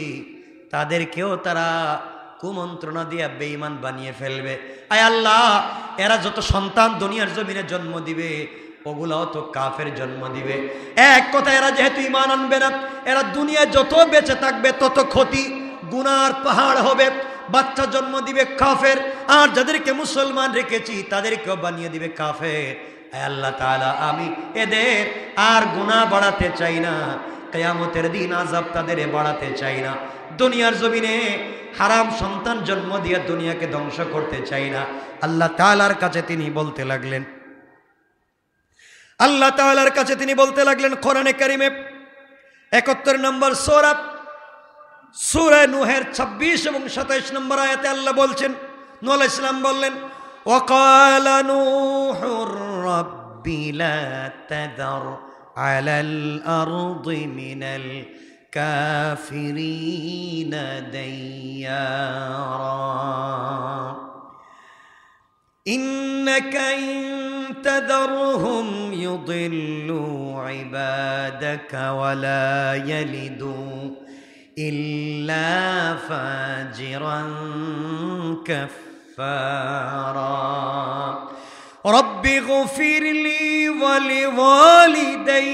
তাদেরকেও তারা কুমন্ত্রণা দিয়ে বেঈমান বানিয়ে ফেলবে। আয় আল্লাহ, এরা যত সন্তান দুনিয়ার জমিনে জন্ম দিবে, ওগুলাও তো কাফের জন্ম দিবে। এক কথা, এরা যেহেতু ঈমান আনবে না, এরা দুনিয়ায় যত বেঁচে থাকবে তত ক্ষতি, গুনার পাহাড় হবে, বাচ্চা জন্ম দিবে কাফের। আর যাদেরকে মুসলমান রেখেছি তাদেরকেও বানিয়ে দিবে কাফের। আল্লাহ তাআলা, আমি এদের আর গুনাহ বাড়াতে চাই না, কিয়ামতের দিন আযাব তাদের বাড়াতে চাই না, দুনিয়ার জমিনে হারাম সন্তান জন্ম দিয়ে দুনিয়াকে ধ্বংস করতে চাই না। আল্লাহ তাআলার কাছে তিনি বলতে লাগলেন, আল্লাহ তাআলার কাছে তিনি বলতে লাগলেন, কোরআনে কারীমে 71 নম্বর সূরা নূহের 26 এবং 27 নম্বর আয়াতে আল্লাহ বলছেন, নূহ আলাইহিস সালাম বললেন, وقال نوح رب لا تذر على الأرض من الكافرين ديارا إنك إن تذرهم يضلوا عبادك ولا يلدوا إلا فاجرا كفارا رب اغفر لي ولوالدي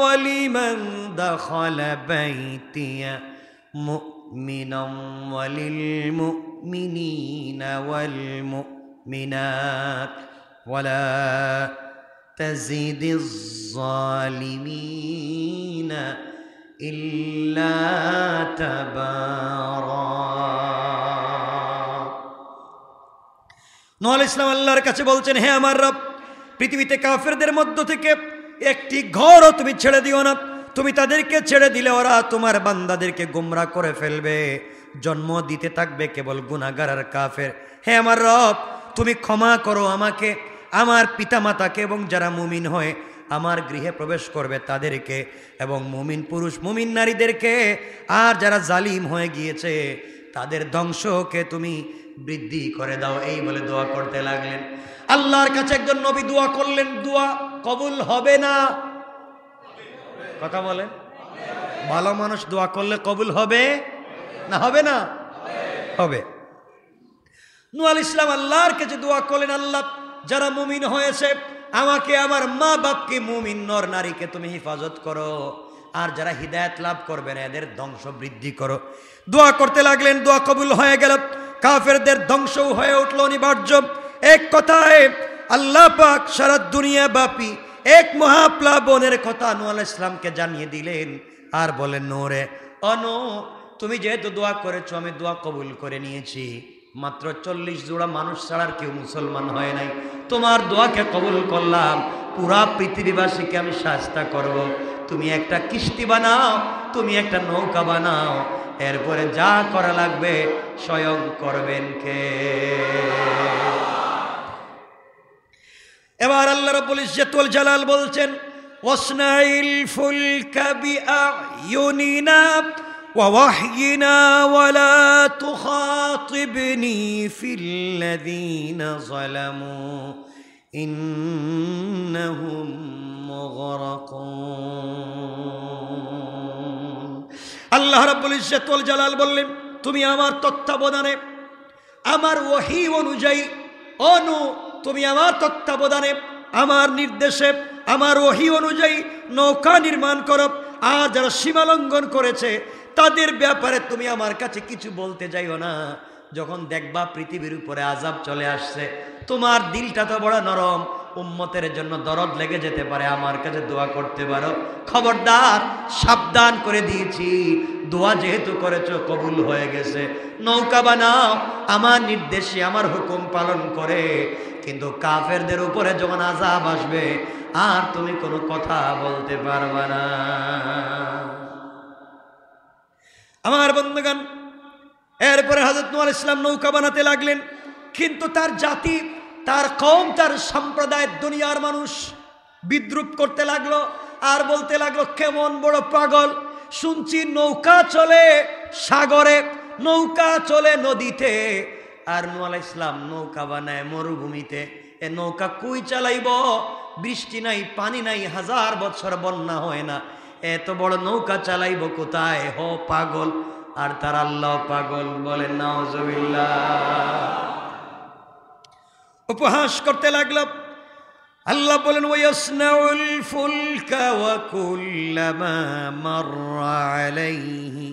ولمن دخل بيتي مؤمنا وللمؤمنين والمؤمنات ولا تزد الظالمين إلا تبارا। নূহ আলাইহিস সালাম আল্লাহর কাছে বলছেন, হে আমার রব, পৃথিবীতে কাফেরদের মধ্য থেকে একটি ঘরও তুমি ছেড়ে দিও না। তুমি তাদেরকে ছেড়ে দিলে ওরা তোমার বান্দাদেরকে গোমরাহ করে ফেলবে, জন্ম দিতে থাকবে কেবল গুনাহগার আর কাফের। হে আমার রব, তুমি ক্ষমা করো আমাকে, আমার পিতামাতাকে এবং যারা মুমিন হয়ে আমার গৃহে প্রবেশ করবে তাদেরকে, এবং মুমিন পুরুষ মুমিন নারীদেরকে, আর যারা জালিম হয়ে গিয়েছে তাদের ধ্বংসকে তুমি বৃদ্ধি করে দাও। এই বলে দোয়া করতে লাগলেন। আল্লাহর কাছে একজন নবী দোয়া করলেন, দোয়া কবুল হবে না? কথা বলেন, ভালো মানুষ দোয়া করলে কবুল হবে না? হবে না? হবে। নূহ আলাইহিস সালাম আল্লাহর কাছে দোয়া করলেন, আল্লাহ যারা মুমিন হয়েছে আমাকে, আমার মা বাপকে, মুমিন নর নারীকে তুমি হেফাজত করো, আর যারা হিদায়াত লাভ করবে না এদের ধ্বংস বৃদ্ধি করো। দোয়া করতে লাগলেন, দোয়া কবুল হয়ে গেল, কাফেরদের ধ্বংসও হয়ে উঠল অনিবার্য। এক কথায় আল্লাহ পাক সারা দুনিয়া ব্যাপী এক মহাপ্লাবনের কথা নূহ আলাইহিস সালামকে জানিয়ে দিলেন, আর বলেন, নূরে অনু তুমি যেহেতু দোয়া করেছো আমি দোয়া কবুল করে নিয়েছি, মাত্র 40 জোড়া মানুষ ছাড়া আর কেউ মুসলমান হয় নাই, তোমার দোয়াকে কবুল করলাম, পুরা পৃথিবীবাসীকে আমি শাস্তা করব, তুমি একটা কিস্তি বানাও, তুমি একটা নৌকা বানাও, এরপরে যা করা লাগবে স্বয়ং করবেন কে? এবার আল্লাহ রাব্বুল ইজ্জত ওয়াল জালাল বলছেন, ওয়াসনাইল ফুলকা বিআয়ুনিনা ওয়া ওয়াহয়িনা ওয়ালা তুখাতিবনি ফিল্লাযীনা যালামু ইন্নাহুম মুগরাকুন। আল্লাহ রাব্বুল ইজ্জত ওয়াল জালাল বললেন, তুমি আমার তত্ত্বাবধানে, আমার ওহী অনুযায়ী, অনু তুমি আমার তত্ত্বাবধানে, আমার নির্দেশে, আমার ওহী অনুযায়ী নৌকা নির্মাণ করো, আর যারা সীমা লঙ্ঘন করেছে তাদের ব্যাপারে তুমি আমার কাছে কিছু বলতে যাইও না। যখন দেখবা পৃথিবীর উপরে আযাব চলে আসছে, তোমার দিলটা তো বড় নরম, উম্মতের জন্য দরদ লেগে যেতে পারে, আমার কাছে দোয়া করতে পারো। খবরদার, সাবধান করে দিয়েছি, দোয়া যেহেতু করেছো কবুল হয়ে গেছে, নৌকা বানাও আমার নির্দেশে, আমার হুকুম পালন করে, কিন্তু কাফেরদের উপরে যখন আযাব আসবে আর তুমি কোনো কথা বলতে পারবে না। আমার বন্ধুগণ, এরপরে হযরত নূহ আলাইহিস সালাম নৌকা বানাতে লাগলেন, কিন্তু তার জাতি, তার কওম, তার সম্প্রদায়ের দুনিয়ার মানুষ বিদ্রুপ করতে লাগলো, আর বলতে লাগলো, কেমন বড় পাগল, শুনছি নৌকা চলে সাগরে, নৌকা চলে নদীতে, আর নূহ আলাইহিস সালাম নৌকা বানায় মরুভূমিতে। এ নৌকা কই চালাইব? বৃষ্টি নাই, পানি নাই, 1000 বছর বন্যা হয় না, এত বড় নৌকা চালাইব কোথায়? হো পাগল। আর তার আল্লাহ পাগল, বলেন নাউজুবিল্লাহ। উপহাস করতে লাগলো। আল্লাহ বলেন, ওয়াসনাউল ফুলকা ওয়া কুল্লামা মাররা আলাইহি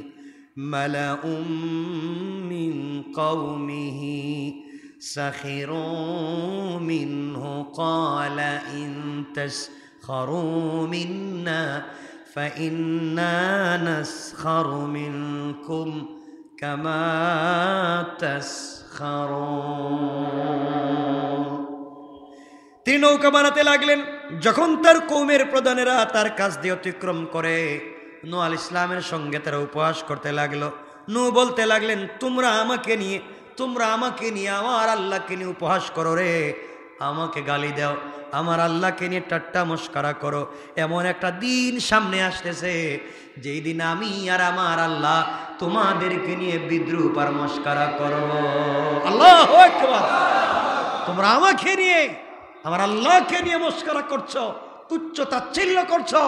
মালাউম মিন কওমিহি সাখিরু মিনহু ক্বালা ইন তাসখারু মিন্না ফাইন্না নাসখারু মিনকুম কামা তাসখারুন। তিনি নৌকা বানাতে লাগলেন। যখন তার কওমের প্রধানেরা তার কাছ দিয়ে অতিক্রম করে, নূহ আলাইহিস সালামের সঙ্গে তারা উপহাস করতে লাগলো। নূহ বলতে লাগলেন, তোমরা আমাকে নিয়ে আমার আল্লাহকে নিয়ে উপহাস করো রে, আমাকে গালি দাও, আমার আল্লাহকে নিয়ে ঠাট্টা মস্করা করো। এমন একটা দিন সামনে আসতেছে যেই দিন আমি আর আমার আল্লাহ তোমাদেরকে নিয়ে বিদ্রুপ আর মস্করা করব। আল্লাহু আকবার। তোমরা আমাকে নিয়ে, আমার আল্লাহকে নিয়ে মস্করা করছো, তুচ্ছ তাচ্ছিল্য করছো,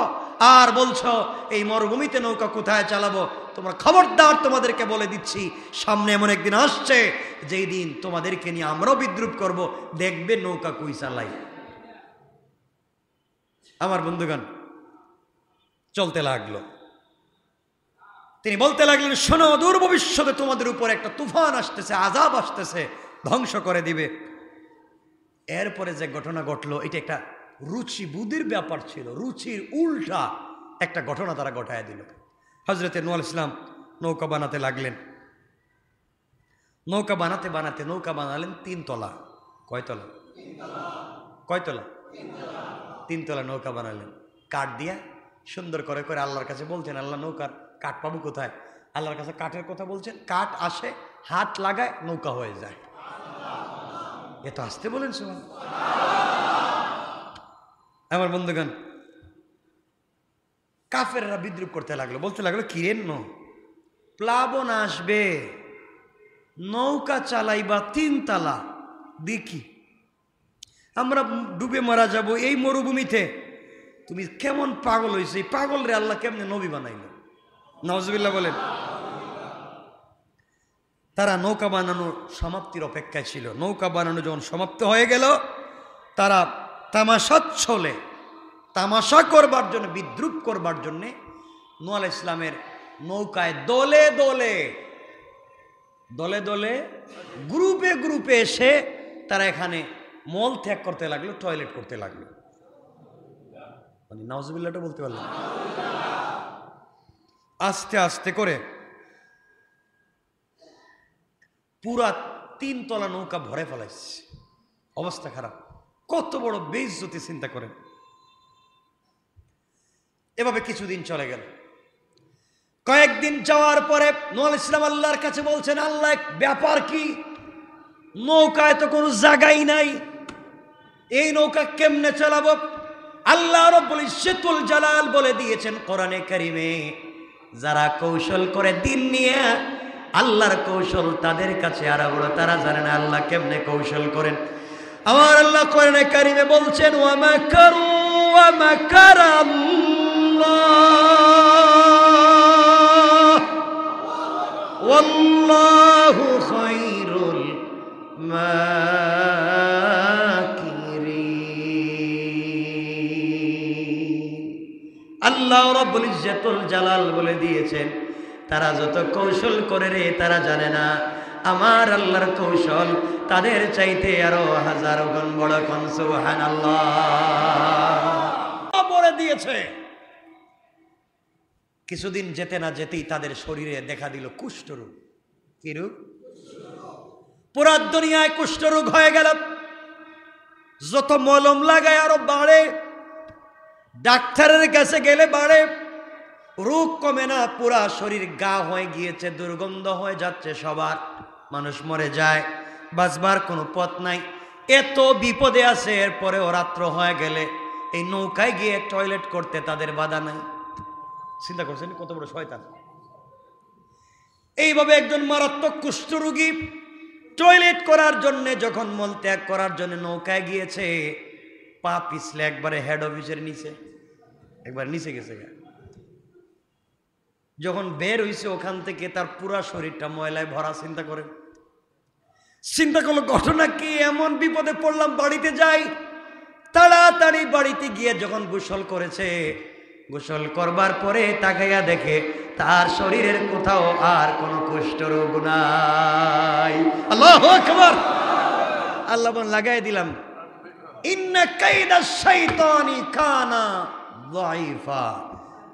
আর বলছো এই মরুভূমিতে নৌকা কোথায় চালাবো। তোমরা খবরদার, তোমাদেরকে বলে দিচ্ছি, সামনে এমন একদিন আসছে যেই দিন তোমাদেরকে নিয়ে আমরাও বিদ্রুপ করব, দেখবে নৌকা কই চালাই। আমার বন্ধুগণ, চলতে লাগলো। তিনি বলতে লাগলেন, শোনো, দূর ভবিষ্যতে তোমাদের উপর একটা তুফান আসতেছে, আযাব আসতেছে, ধ্বংস করে দিবে। এরপরে যে ঘটনা ঘটলো, এটা একটা রুচি বুদ্ধির ব্যাপার ছিল, রুচির উল্টা একটা ঘটনা তারা ঘটায় দিল। হযরতে নূহ আলাইহিস সালাম নৌকা বানাতে লাগলেন। নৌকা বানাতে বানাতে নৌকা বানালেন 3 তলা। কয় তলা? কয় তলা? 3 তলা নৌকা বানালেন, কাঠ দিয়া সুন্দর করে করে আল্লাহর কাছে বলছেন, আল্লাহ নৌকার কাঠ পাবো কোথায়? আল্লাহর কাছে কাঠের কথা বলছেন, কাঠ আসে, হাত লাগায়, নৌকা হয়ে যায়। এত আসতে বলেন সুবহানাল্লাহ। আমার বন্ধুগণ, কাফেররা বিদ্রুপ করতে লাগলো, বলতে লাগলো, কিরেন ন প্লাবন আসবে, নৌকা চালাইবা 3 তালা, দেখি আমরা ডুবে মারা যাব এই মরুভূমিতে। তুমি কেমন পাগল হয়েছে? পাগল রে আল্লাহ কেমনে নবী বানাইল? নাউজুবিল্লাহ বলেন। তারা নৌকা বানানোর সমাপ্তির অপেক্ষায় ছিল। নৌকা বানানো যখন সমাপ্ত হয়ে গেল, তারা তামাশাচ্ছলে, তামাশা করবার জন্য, বিদ্রুপ করবার জন্যে নূহ আলাইহিস সালামের নৌকায় দলে দলে দলে দলে গ্রুপে গ্রুপে এসে তারা এখানে মল ত্যাগ করতে লাগলো, টয়লেট করতে লাগলো। মানে নাউজুবিল্লাহটা বলতে পারলাম। আস্তে আস্তে করে পুরা 3 তলা নৌকা ভরে ফেলাইছে, অবস্থা খারাপ। কত বড় বেইজ্জতি চিন্তা করেন। এভাবে কিছুদিন চলে গেল। কয়েকদিন যাওয়ার পরে নূহ আলাইহিস সালাম আল্লাহর কাছে বলছেন, আল্লাহ ব্যাপার কি? নৌকায় তো কোনো জায়গাই নাই, এই নৌকা কেমনে চালাবো? আল্লাহ রাব্বুল ইজ্জতুল জালাল বলে দিয়েছেন কোরআনে কারিমে, যারা কৌশল করে দিন নিয়ে, আল্লাহর কৌশল তাদের কাছে আর বড়, তারা জানে না আল্লাহ কেমনে কৌশল করেন। আমার আল্লাহ কোরআনে কারিমে বলছেন, ওয়া মাকারু ওয়া মাকারাল্লাহ ওয়াল্লাহু খায়রুল মাকিরিন। আল্লাহ রাব্বুল ইজ্জতুল জালাল বলে দিয়েছেন, তারা যত কৌশল করে রে, তারা জানে না আমার আল্লাহর কৌশল তাদের চাইতে আরো 1000 গুণ বড়। কোন সুবহানাল্লাহ বলে দিয়েছে। কিছুদিন যেতে না যেতেই তাদের শরীরে দেখা দিল কুষ্ঠরোগ। কি রোগ? পুরা দুনিয়ায় কুষ্ঠরোগ হয়ে গেল। যত মলম লাগায় আরো বাড়ে, ডাক্তারের কাছে গেলে বাড়ে, রোগ কমে না, পুরা শরীর গা হয়ে গিয়েছে, দুর্গন্ধ হয়ে যাচ্ছে সবার, মানুষ মরে যায়, বাঁচবার কোনো পথ নাই। এত বিপদে আছে, এরপরেও রাত্র হয়ে গেলে এই নৌকায় গিয়ে টয়লেট করতে তাদের বাধা নাই। চিন্তা করছেন কত বড় শয়তান। এইভাবে একজন মারাত্মক কুষ্ঠরোগী টয়লেট করার জন্য, যখন মল ত্যাগ করার জন্য নৌকায় গিয়েছে, পা পিছলে একবারে হেড অফিসের নিচে, একবার নিচে গেছে। যখন বের হইছে ওখান থেকে, তার পুরা শরীরটা ময়লায় ভরা। চিন্তা করে, চিন্তা করলো ঘটনা কি? এমন বিপদে পড়লাম, বাড়িতে যাই। তাড়াতাড়ি বাড়িতে গিয়ে যখন গোসল করেছে, গোসল করবার পরে তাকাইয়া দেখে তার শরীরের কোথাও আর কোনো কুষ্ঠরোগ নাই। আল্লাহু আকবার। আল্লাহ বল লাগাই দিলাম, ইন্না কাইদা শাইতানি কানা যায়ফা।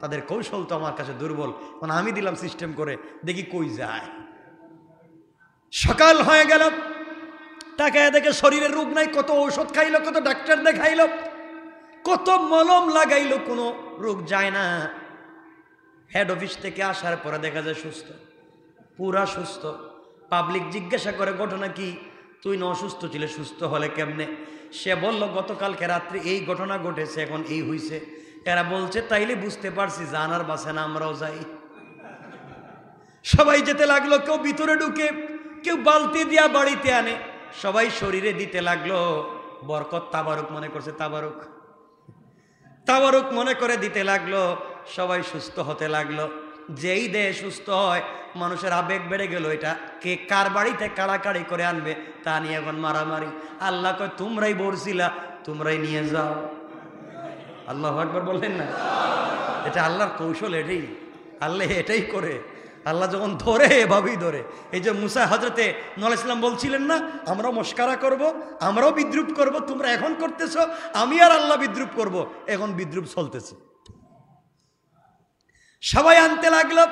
তাদের কৌশল তো আমার কাছে দুর্বল, মানে আমি দিলাম সিস্টেম করে, দেখি কই যায়। সকাল হয়ে গেল, তাকায় দেখে শরীরের রোগ নাই। কত ঔষধ খাইলো, কত ডাক্তার দেখাইলো, কত মলম লাগাইলো, কোনো রোগ যায় না। হেড অফিস থেকে আসার পরে দেখা যায় সুস্থ, পুরা সুস্থ। পাবলিক জিজ্ঞাসা করে ঘটনা কি? তুই না অসুস্থ ছিলে, সুস্থ হলে কেমনে? সে বলল, গতকালকে রাত্রে এই ঘটনা ঘটেছে, এখন এই হইছে। এরা বলছে, তাইলে বুঝতে পারছি জানার বাসে না আমরাও যাই। সবাই যেতে লাগলো, কেউ ভিতরে ঢুকে, কেউ বালতি দিয়া বাড়িতে আনে, সবাই শরীরে দিতে লাগলো। বরকত তাবারুক মনে করছে, তাবারুক তাবারুক মনে করে দিতে লাগলো। সবাই সুস্থ হতে লাগলো। যেই দেহে সুস্থ হয়, মানুষের আবেগ বেড়ে গেল, এটা কে কার বাড়িতে কাড়াকাড়ি করে আনবে তা নিয়ে এখন মারামারি। আল্লাহ কয়, তোমরাই বলছিলা, তোমরাই নিয়ে যাও। আল্লাহু আকবার বললেন না? এটা আল্লাহর কৌশল, এটাই আল্লাহ এটাই করে। আল্লাহ যখন ধরে এভাবেই ধরে। এই যে মুসা হজরতে নূহ আলাইহিস সালাম বলছিলেন না, আমরাও মস্কারা করব, আমরাও বিদ্রুপ করব, তোমরা এখন করতেছ, আমি আর আল্লাহ বিদ্রুপ করব। এখন বিদ্রুপ চলতেছে। সবাই আনতে লাগলো,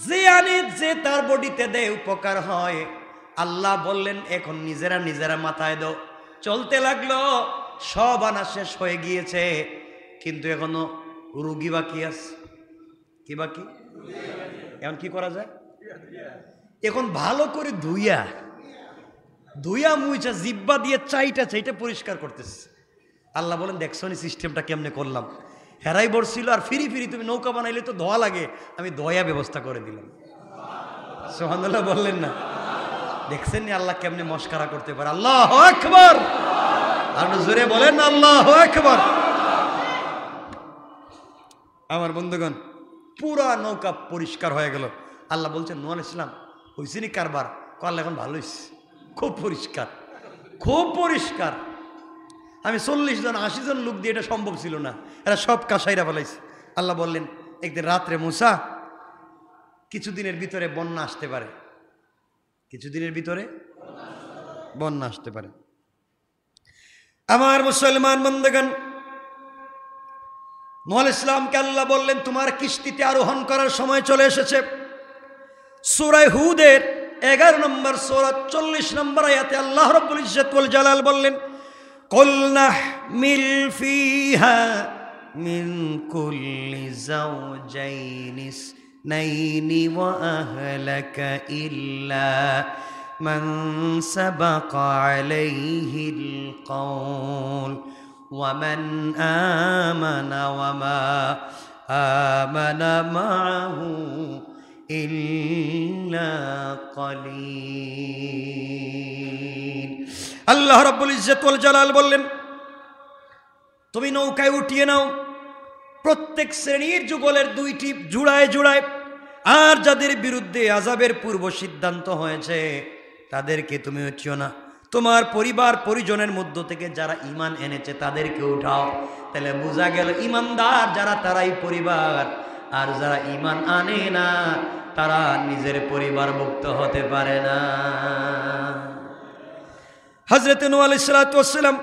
যে আনে, যে তার বডিতে দেয় উপকার হয়। আল্লাহ বললেন, এখন নিজেরা নিজেরা মাথায় দাও। চলতে লাগলো, সব আনা শেষ হয়ে গিয়েছে, কিন্তু এখনো রুগী বাকি আছে, কি বাকি? এখন কি করা যায়? এখন ভালো করে ধুইয়া মুইছা জিব্বা দিয়ে চাইটা পরিষ্কার করতেছে। আল্লাহ বলেন দেখছো নি সিস্টেমটা কেমনে করলাম। হেরাই বসছিল আর ফিরি তুমি নৌকা বানাইলে তো ধোয়া লাগে, আমি ধোয়া ব্যবস্থা করে দিলাম। সুবহানাল্লাহ বললেন না? দেখছেন নি আল্লাহ কেমনে মস্কারা করতে পারে। আল্লাহু আকবার, আর জোরে বলেন আল্লাহু আকবার। আমার বন্ধুগণ, পুরা নৌকা পরিষ্কার হয়ে গেল। আল্লাহ বলছেন নূহ আলাইহিস সালাম হইছে নি কারবার? আল্লাহ এখন ভালো হইছে, খুব পরিষ্কার, খুব পরিষ্কার। আমি 40 জন 80 জন লোক দিয়ে এটা সম্ভব ছিল না, এরা সব কাসাইরা ফেলাইছে। আল্লাহ বললেন একদিন রাত্রে মুসা, কিছুদিনের ভিতরে বন্যা আসতে পারে, কিছুদিনের ভিতরে বন্যা আসতে পারে। আমার মুসলমান বন্ধুগণ, নূহ আলাইহিস সালামকে আল্লাহ বললেন তোমার কিস্তিতে আরোহণ করার সময় চলে এসেছে। সূরা হুদের 11 নম্বর সূরা 40 নম্বর আয়াতে আল্লাহ রাব্বুল ইজ্জত ওয়াল জালাল বললেন কুল নাহমিল ফিহা মিন কুল্লি যাওজাইনি ইসনাইনি ওয়া আহলাকা ইল্লা মান সাবাকা আলাইহিল কওল ওয়া মান আমানা ওয়া মা আমানা মাআহু ইল্লা কলিল। আল্লাহ রাব্বুল ইজ্জত ওয়াল জালাল বললেন তুমি নৌকায় উঠিয়ে নাও প্রত্যেক শ্রেণীর যুগলের 2টি জুড়ায়, আর যাদের বিরুদ্ধে আযাবের পূর্ব সিদ্ধান্ত হয়েছে তাদেরকে তুমি উঠিও না। তোমার পরিবার পরিজনের মধ্য থেকে যারা ঈমান এনেছে তাদেরকে উঠাও। তাহলে বোঝা গেল ঈমানদার যারা তারাই পরিবার, আর যারা ঈমান আনে না তারা নিজের পরিবারভুক্ত হতে পারে না। হযরত নূহ আলাইহিস সালাতু ওয়াস সালাম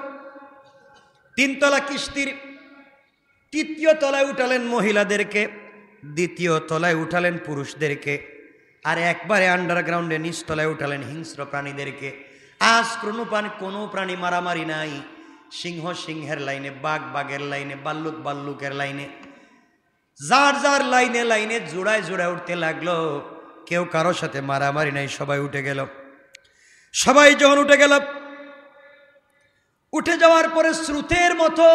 3 তলা কিস্তির 3য় তলায় উঠালেন মহিলাদেরকে, 2য় তলায় উঠালেন পুরুষদেরকে, আর একবারে আন্ডারগ্রাউন্ডে নিচতলায় উঠালেন হিংস্র প্রাণীদেরকে। আজ কোনো প্রাণী মারামারি নাই। সিংহ সিংহের লাইনে, বাঘ বাঘের লাইনে, ভাল্লুক ভাল্লুকের লাইনে, যার লাইনে জোড়ায় উঠতে লাগলো। কেউ কারোর সাথে মারামারি নাই, সবাই উঠে গেল। সবাই যখন উঠে গেল, উঠে যাওয়ার পরে স্রোতের মতো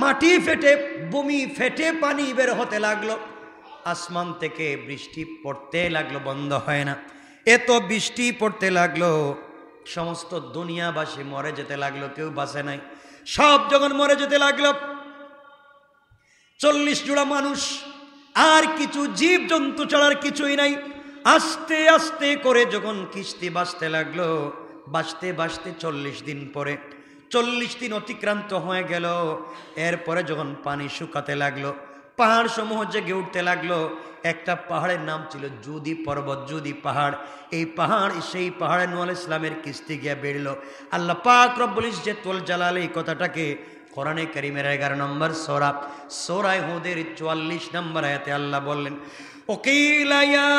মাটি ফেটে ভূমি ফেটে পানি বের হতে লাগলো। আসমান থেকে বৃষ্টি পড়তে লাগলো, বন্ধ হয় না। এত বৃষ্টি পড়তে লাগলো, সমস্ত দুনিয়াবাসী মরে যেতে লাগলো, কেউ বাঁচে নাই। সব যখন মরে যেতে লাগলো, 40 জোড়া মানুষ আর কিছু জীব জন্তু ছাড়ার কিছুই নাই। আস্তে আস্তে করে যখন কিস্তি বাঁচতে লাগলো, বাঁচতে 40 দিন পরে 40 দিন অতিক্রান্ত হয়ে গেল। এরপরে যখন পানি শুকাতে লাগলো, পাহাড় সমূহ জেগে উঠতে লাগলো। একটা পাহাড়ের নাম ছিল জুদি পর্বত, জুদি পাহাড়। এই পাহাড়, সেই পাহাড়ে নূহ আলাইহিস সালামের কিস্তি গিয়ে বেরলো। আল্লাহ পাক রব্বুল ইজ্জত ওয়াল জালাল এই কথাটাকে কোরআনে কারীমের 11 নম্বর সূরা হুদের 44 নম্বর আয়াতে আল্লাহ বললেন ওয়াকিলা ইয়া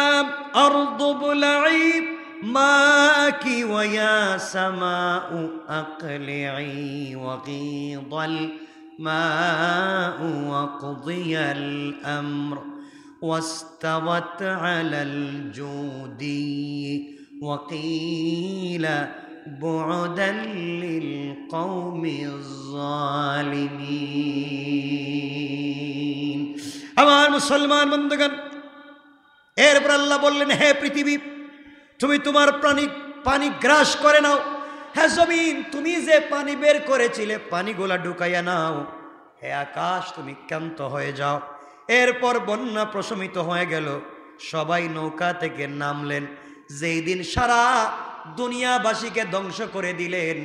আরদু বুলঈ মাকি ওয়া ইয়া সামাউ আকলিঈ ওয়াকিদাল মাউ ওয়াকদিয়াল আমর واستوت على الجودي وقيل بعدا للقوم الظالمين। আমার মুসলমান বন্ধুগণ, এরপর আল্লাহ বললেন হে পৃথিবী, তুমি তোমার পানি গ্রাস করে নাও। হে জমিন, তুমি যে পানি বের করেছিলে পানিগুলা ঢুকাইয়া নাও। হে আকাশ, তুমি ক্ষান্ত হয়ে যাও। এরপর বন্যা প্রশমিত হয়ে গেল। সবাই নৌকা থেকে নামলেন। যেই দিন সারা দুনিয়াবাসীকে ধ্বংস করে দিলেন,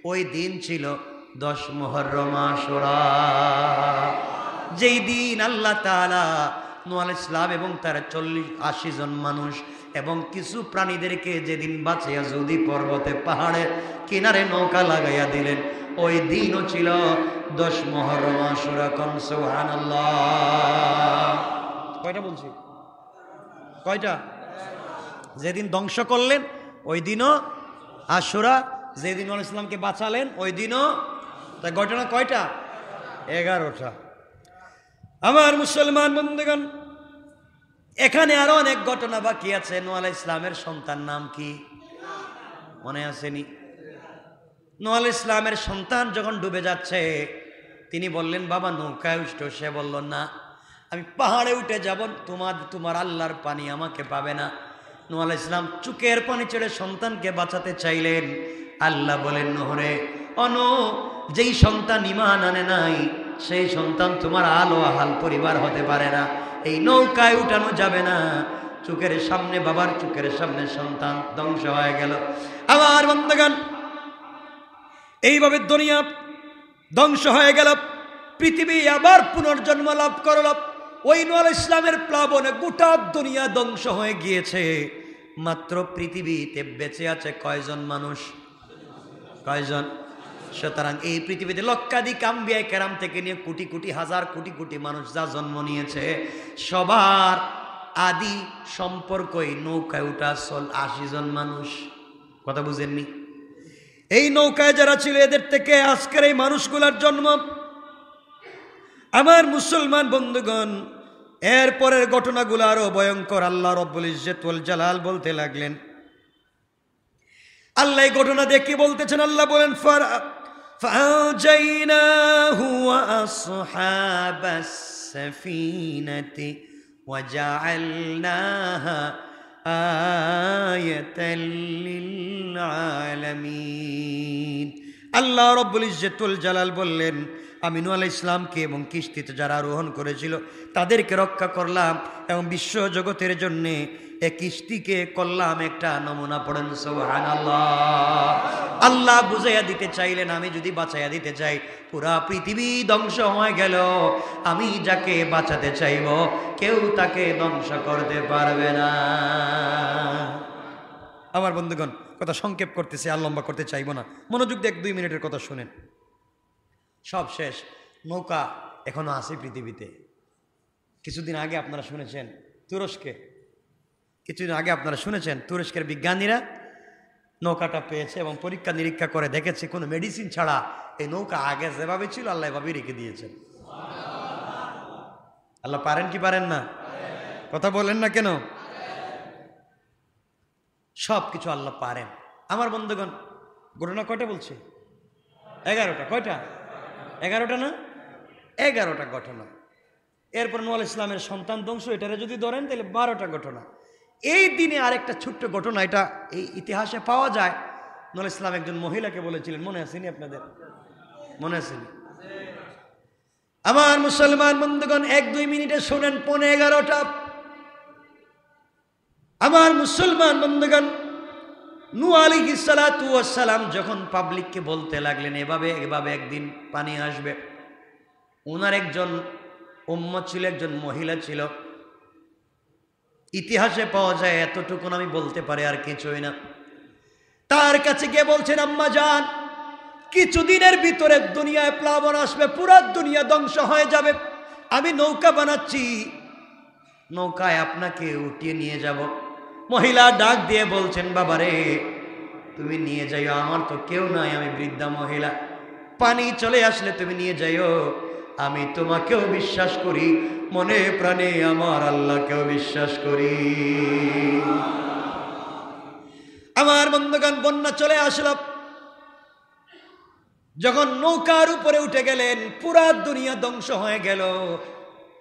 ওই দিন ছিল 10 মুহররম আশুরা। যেই দিন আল্লাহ তাআলা নূহ আলাইহিস সালাম এবং তার 40-80 জন মানুষ এবং কিছু প্রাণীদেরকে যেদিন বাঁচিয়া জুদি পর্বতে পাহাড়ে কিনারে নৌকা লাগাইয়া দিলেন, ওই দিনও ছিল 10 মুহররম আশুরা। কোন সুবহানাল্লাহ। কয়টা বলছি? কয়টা? যেদিন ধ্বংস করলেন ওই দিনও আশুরা, যেদিন নূহ আলাইহিস সালামকে বাঁচালেন ওই দিনও। তাই ঘটনা কয়টা? 11টা। আমার মুসলমান বন্ধুগণ, এখানে আরো অনেক ঘটনা বাকি আছে। নূহ আলাইহিস সালামের সন্তান নাম কি মনে আসেনি? নূহ আলাইহিস সালামের সন্তান যখন ডুবে যাচ্ছে, তিনি বললেন, বাবা নৌকায় উঠো। সে বলল, না, আমি পাহাড়ে উঠে যাব, তোমার আল্লাহর পানি আমাকে পাবে না। নূহ আলাইহিস সালাম চুকের পানি ছেড়ে সন্তানকে বাঁচাতে চাইলেন। আল্লাহ বলেন, নূহ রে, যেই সন্তান ঈমান আনে নাই, সেই সন্তান তোমার আলো আহাল পরিবার হতে পারে না। এই নৌকায় উঠানো যাবে না। চোখের সামনে, বাবার চোখের সামনে সন্তান ধ্বংস হয়ে গেল। আমার বন্ধুগণ, এইভাবে দুনিয়া ধ্বংস হয়ে গেল। পৃথিবী আবার পুনর্জন্ম লাভ করল। ওই নূহ আলাইহিস সালামের প্লাবনে গোটা দুনিয়া ধ্বংস হয়ে গিয়েছে। মাত্র পৃথিবীতে বেঁচে আছে কয়জন মানুষ? কয়জন? সুতরাং এই পৃথিবীতে লক্ষাধিক আম্বিয়া কেরাম থেকে নিয়ে কোটি কোটি, হাজার কোটি কোটি মানুষ যা জন্ম নিয়েছে, সবার আদি সম্পর্কই নৌকায় উঠা 80 জন মানুষ। কথা বুঝেননি? এই নৌকায় যারা ছিল, এদের থেকে আজকের এই মানুষগুলার জন্ম। আমার মুসলমান বন্ধুগণ, এরপরের ঘটনাগুলো আরো ভয়ঙ্কর। আল্লাহ রব্বুল ইজ্জত ওয়াল জালাল বলতে লাগলেন, আল্লাহ এই ঘটনা দেখে বলতেছেন, আল্লাহ বলেন, فَأَنْجَيْنَاهُ وَأَصْحَابَ السَّفِينَةِ وَجَعَلْنَاهَا آيَةً لِلْعَالَمِينَ। আল্লাহ রব্বুল ইজ্জত ওয়াল জালাল বললেন, আমি নূহ আলাইহিস সালামকে এবং কিস্তিতে যারা আরোহণ করেছিল তাদেরকে রক্ষা করলাম এবং বিশ্ব জগতের জন্যে এ কিস্তিকে করলাম একটা নমুনা। পড়েন সুবহানাল্লাহ। আল্লাহ বুঝাইয়া দিতে চাইলেন, আমি যদি বাঁচাইয়া দিতে চাই, পুরা পৃথিবী ধ্বংস হয়ে গেল, আমি যাকে বাঁচাতে চাইব কেউ তাকে ধ্বংস করতে পারবে না। আমার বন্ধুগণ, কথা সংক্ষেপ করতেছি, আর লম্বা করতে চাইব না। মনোযোগ দিয়ে 1-2 মিনিটের কথা শুনেন। সব শেষ, নৌকা এখনো আছে পৃথিবীতে। কিছুদিন আগে আপনারা শুনেছেন তুরস্কের বিজ্ঞানীরা নৌকাটা পেয়েছে এবং পরীক্ষা নিরীক্ষা করে দেখেছে কোনো মেডিসিন ছাড়া এই নৌকা আগে যেভাবে ছিল আল্লাহ এভাবেই রেখে দিয়েছেন। আল্লাহ পারেন কি পারেন না? কথা বলেন না কেন? সব কিছু আল্লাহ পারেন। আমার বন্ধুগণ, ঘটনা কয়টা বলছে? 11টা। কয়টা? 11টা না? 11টা ঘটনা। এরপর নূহ আলাইহিস সালামের সন্তান ধ্বংস, এটারে যদি ধরেন তাহলে 12টা ঘটনা। এই দিনে আরেকটা ছোট্ট ঘটনা, এটা এই ইতিহাসে পাওয়া যায়। নূহ আলাইহিস সালাম একজন মহিলাকে বলেছিলেন, মনে আছেনি আপনাদের? মনে আছেনি? আমার মুসলমান বন্ধুগণ, 1-2 মিনিটে শোনেন, 11:15। আমার মুসলমান বন্ধুগণ, নূহ আলাইহিস সালাতু ওয়াস সালাম যখন পাবলিককে বলতে লাগলেন এভাবে এভাবে একদিন পানি আসবে, ওনার একজন উম্মত ছিল, একজন মহিলা ছিল। ইতিহাসে পাওয়া যায়, এতটুকুন আমি বলতে পারি, আর কিছুই না। তার কাছে গিয়ে বলছেন, আম্মা জান, কিছুদিনের ভিতরে দুনিয়ায় প্লাবন আসবে, পুরা দুনিয়া ধ্বংস হয়ে যাবে। আমি নৌকা বানাচ্ছি, নৌকায় আপনাকে উঠিয়ে নিয়ে যাব। মহিলা ডাক দিয়ে বলছেন, বাবারে তুমি নিয়ে যাইও, আমার তো কেউ নাই, আমি বৃদ্ধা মহিলা। পানি চলে আসলে তুমি নিয়ে যাইও, আমি তোমাকেও বিশ্বাস করি, মনে প্রাণে আমার আল্লাহকেও বিশ্বাস করি। আমার বন্ধুগণ, বন্যা চলে আসলো। যখন নৌকার উপরে উঠে গেলেন, পুরা দুনিয়া ধ্বংস হয়ে গেল,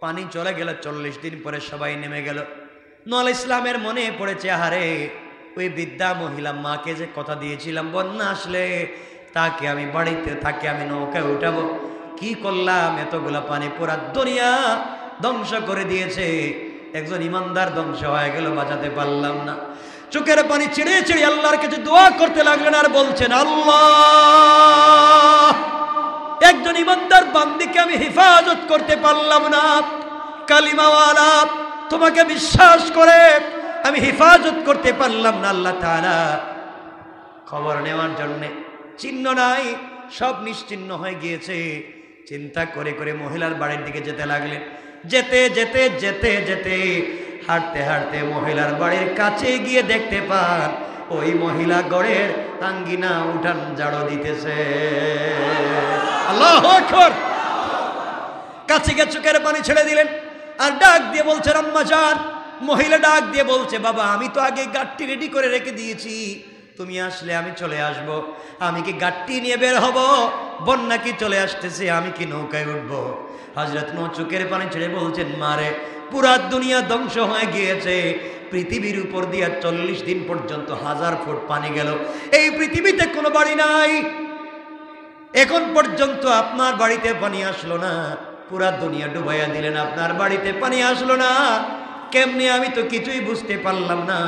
পানি চলে গেল। 40 দিন পরে সবাই নেমে গেল। নূহ আলাইহিস সালামের মনে পড়েছে, আহারে ওই বৃদ্ধা মহিলা মাকে যে কথা দিয়েছিলাম, বন্যা আসলে তাকে আমি বাড়িতে থাকি, আমি নৌকায় উঠাবো। কি করলাম, এতগুলা পানি পুরা দুনিয়া ধ্বংস করে দিয়েছে। একজন ইমানদার ধ্বংস হয়ে গেল, বাঁচাতে পারলাম না। চোখের পানি ছেড়ে ছেড়ে আল্লাহর কাছে দোয়া করতে লাগলেন, আর বলছেন, আল্লাহ, একজন ইমানদার বান্দিকে আমি হেফাজত করতে পারলাম না, কালিমাওয়ালা, তোমাকে বিশ্বাস করে আমি হেফাজত করতে পারলাম না। আল্লাহ তাআলা খবর নেওয়ার জন্য চিহ্ন নাই, সব নিশ্চিহ্ন হয়ে গিয়েছে। চিন্তা করে করে মহিলার বাড়ির দিকে যেতে লাগলেন। যেতে যেতে যেতে যেতে হাঁটতে হাঁটতে মহিলার বাড়ির কাছে গিয়ে দেখতে পান ওই মহিলা গড়ের আঙ্গিনা উঠান ঝাড়ু দিতেছে। আল্লাহু আকবার। কাছে গিয়ে চোখের পানি ছেড়ে দিলেন আর ডাক দিয়ে বলছে আম্মা জান। মহিলা ডাক দিয়ে বলছে বাবা আমি তো আগে গাড়টি রেডি করে রেখে দিয়েছি, তুমি আসলে আমি চলে আসব। আমি কি গাড়টি নিয়ে বের হব? বন্যা কি চলে আসতেছে, আমি কি নৌকায় উঠব? হযরত নূহ চোখের পানি ছেড়ে বলছেন মারে পুরা দুনিয়া ধ্বংস হয়ে গিয়েছে, পৃথিবীর উপর দিয়ে 40 দিন পর্যন্ত 1000 ফুট পানি গেল, এই পৃথিবীতে কোনো বাড়ি নাই, এখন পর্যন্ত আপনার বাড়িতে পানি আসলো না, পুরা দুনিয়া ডুবাইয়া দিলেন, আপনার বাড়িতে পানি আসলো না, কেমনে আমি তো কিছুই বুঝতে পারলাম না।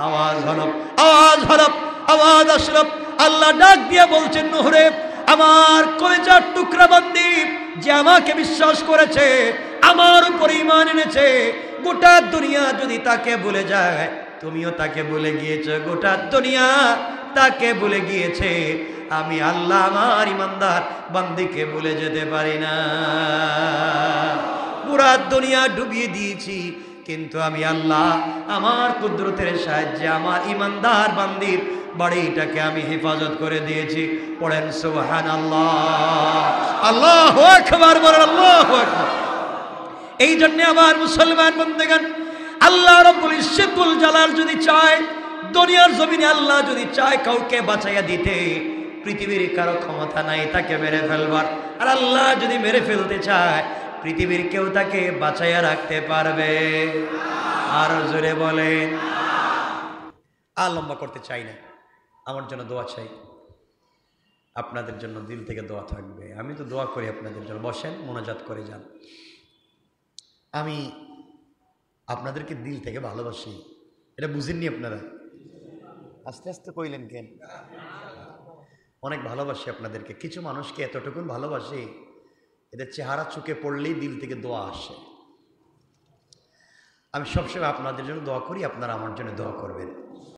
আওয়াজ হলো, আওয়াজ হলো, আওয়াজ আসলো। আল্লাহ ডাক দিয়ে বলছেন নূহ রে, আমার কলেজার টুকরা বান্দি যে আমাকে বিশ্বাস করেছে, আমার উপর ঈমান এনেছে, গোটা দুনিয়া যদি তাকে ভুলে যায়, তুমিও তাকে ভুলে গিয়েছো, গোটা দুনিয়া তাকে ভুলে গিয়েছে, আমি আল্লাহ আমার ইমানদার বান্দিকে ভুলে যেতে পারি না। পুরা দুনিয়া ডুবিয়ে দিয়েছি, কিন্তু আমি আল্লাহ আমার কুদরতের সাহায্যে আমার ইমানদার বান্দির বাড়িটাকে আমি হেফাজত করে দিয়েছি। পড়েন সুবহানাল্লাহ, আল্লাহু আকবার, বলেন আল্লাহু আকবার। এই জন্য আমার মুসলমান বন্দেগান, আল্লাহ রাব্বুল ইজ্জতুল জালাল যদি চায়, দুনিয়ার জমিনে আল্লাহ যদি চায় কাউকে বাঁচাইয়া দিতে, পৃথিবীর কারো ক্ষমতা নাই তাকে মেরে ফেলবার। আর আল্লাহ যদি মেরে ফেলতে চায়, পৃথিবীর কেউ তাকে বাঁচাইয়া রাখতে পারবে? আর জোরে বলেন। আর লম্বা করতে চাই না, আমার জন্য দোয়া চাই, আপনাদের জন্য দিল থেকে দোয়া থাকবে। আমি তো দোয়া করি আপনাদের জন্য, বসেন মোনাজাত করে যান। আমি আপনাদেরকে দিল থেকে ভালোবাসি, এটা বুঝেননি আপনারা? আস্তে আস্তে কইলেন কেন? অনেক ভালোবাসি আপনাদেরকে। কিছু মানুষকে এতটুকুন ভালোবাসি, এদের চেহারা চোখে পড়লেই দিল থেকে দোয়া আসে। আমি সবসময় আপনাদের জন্য দোয়া করি, আপনারা আমার জন্য দোয়া করবেন।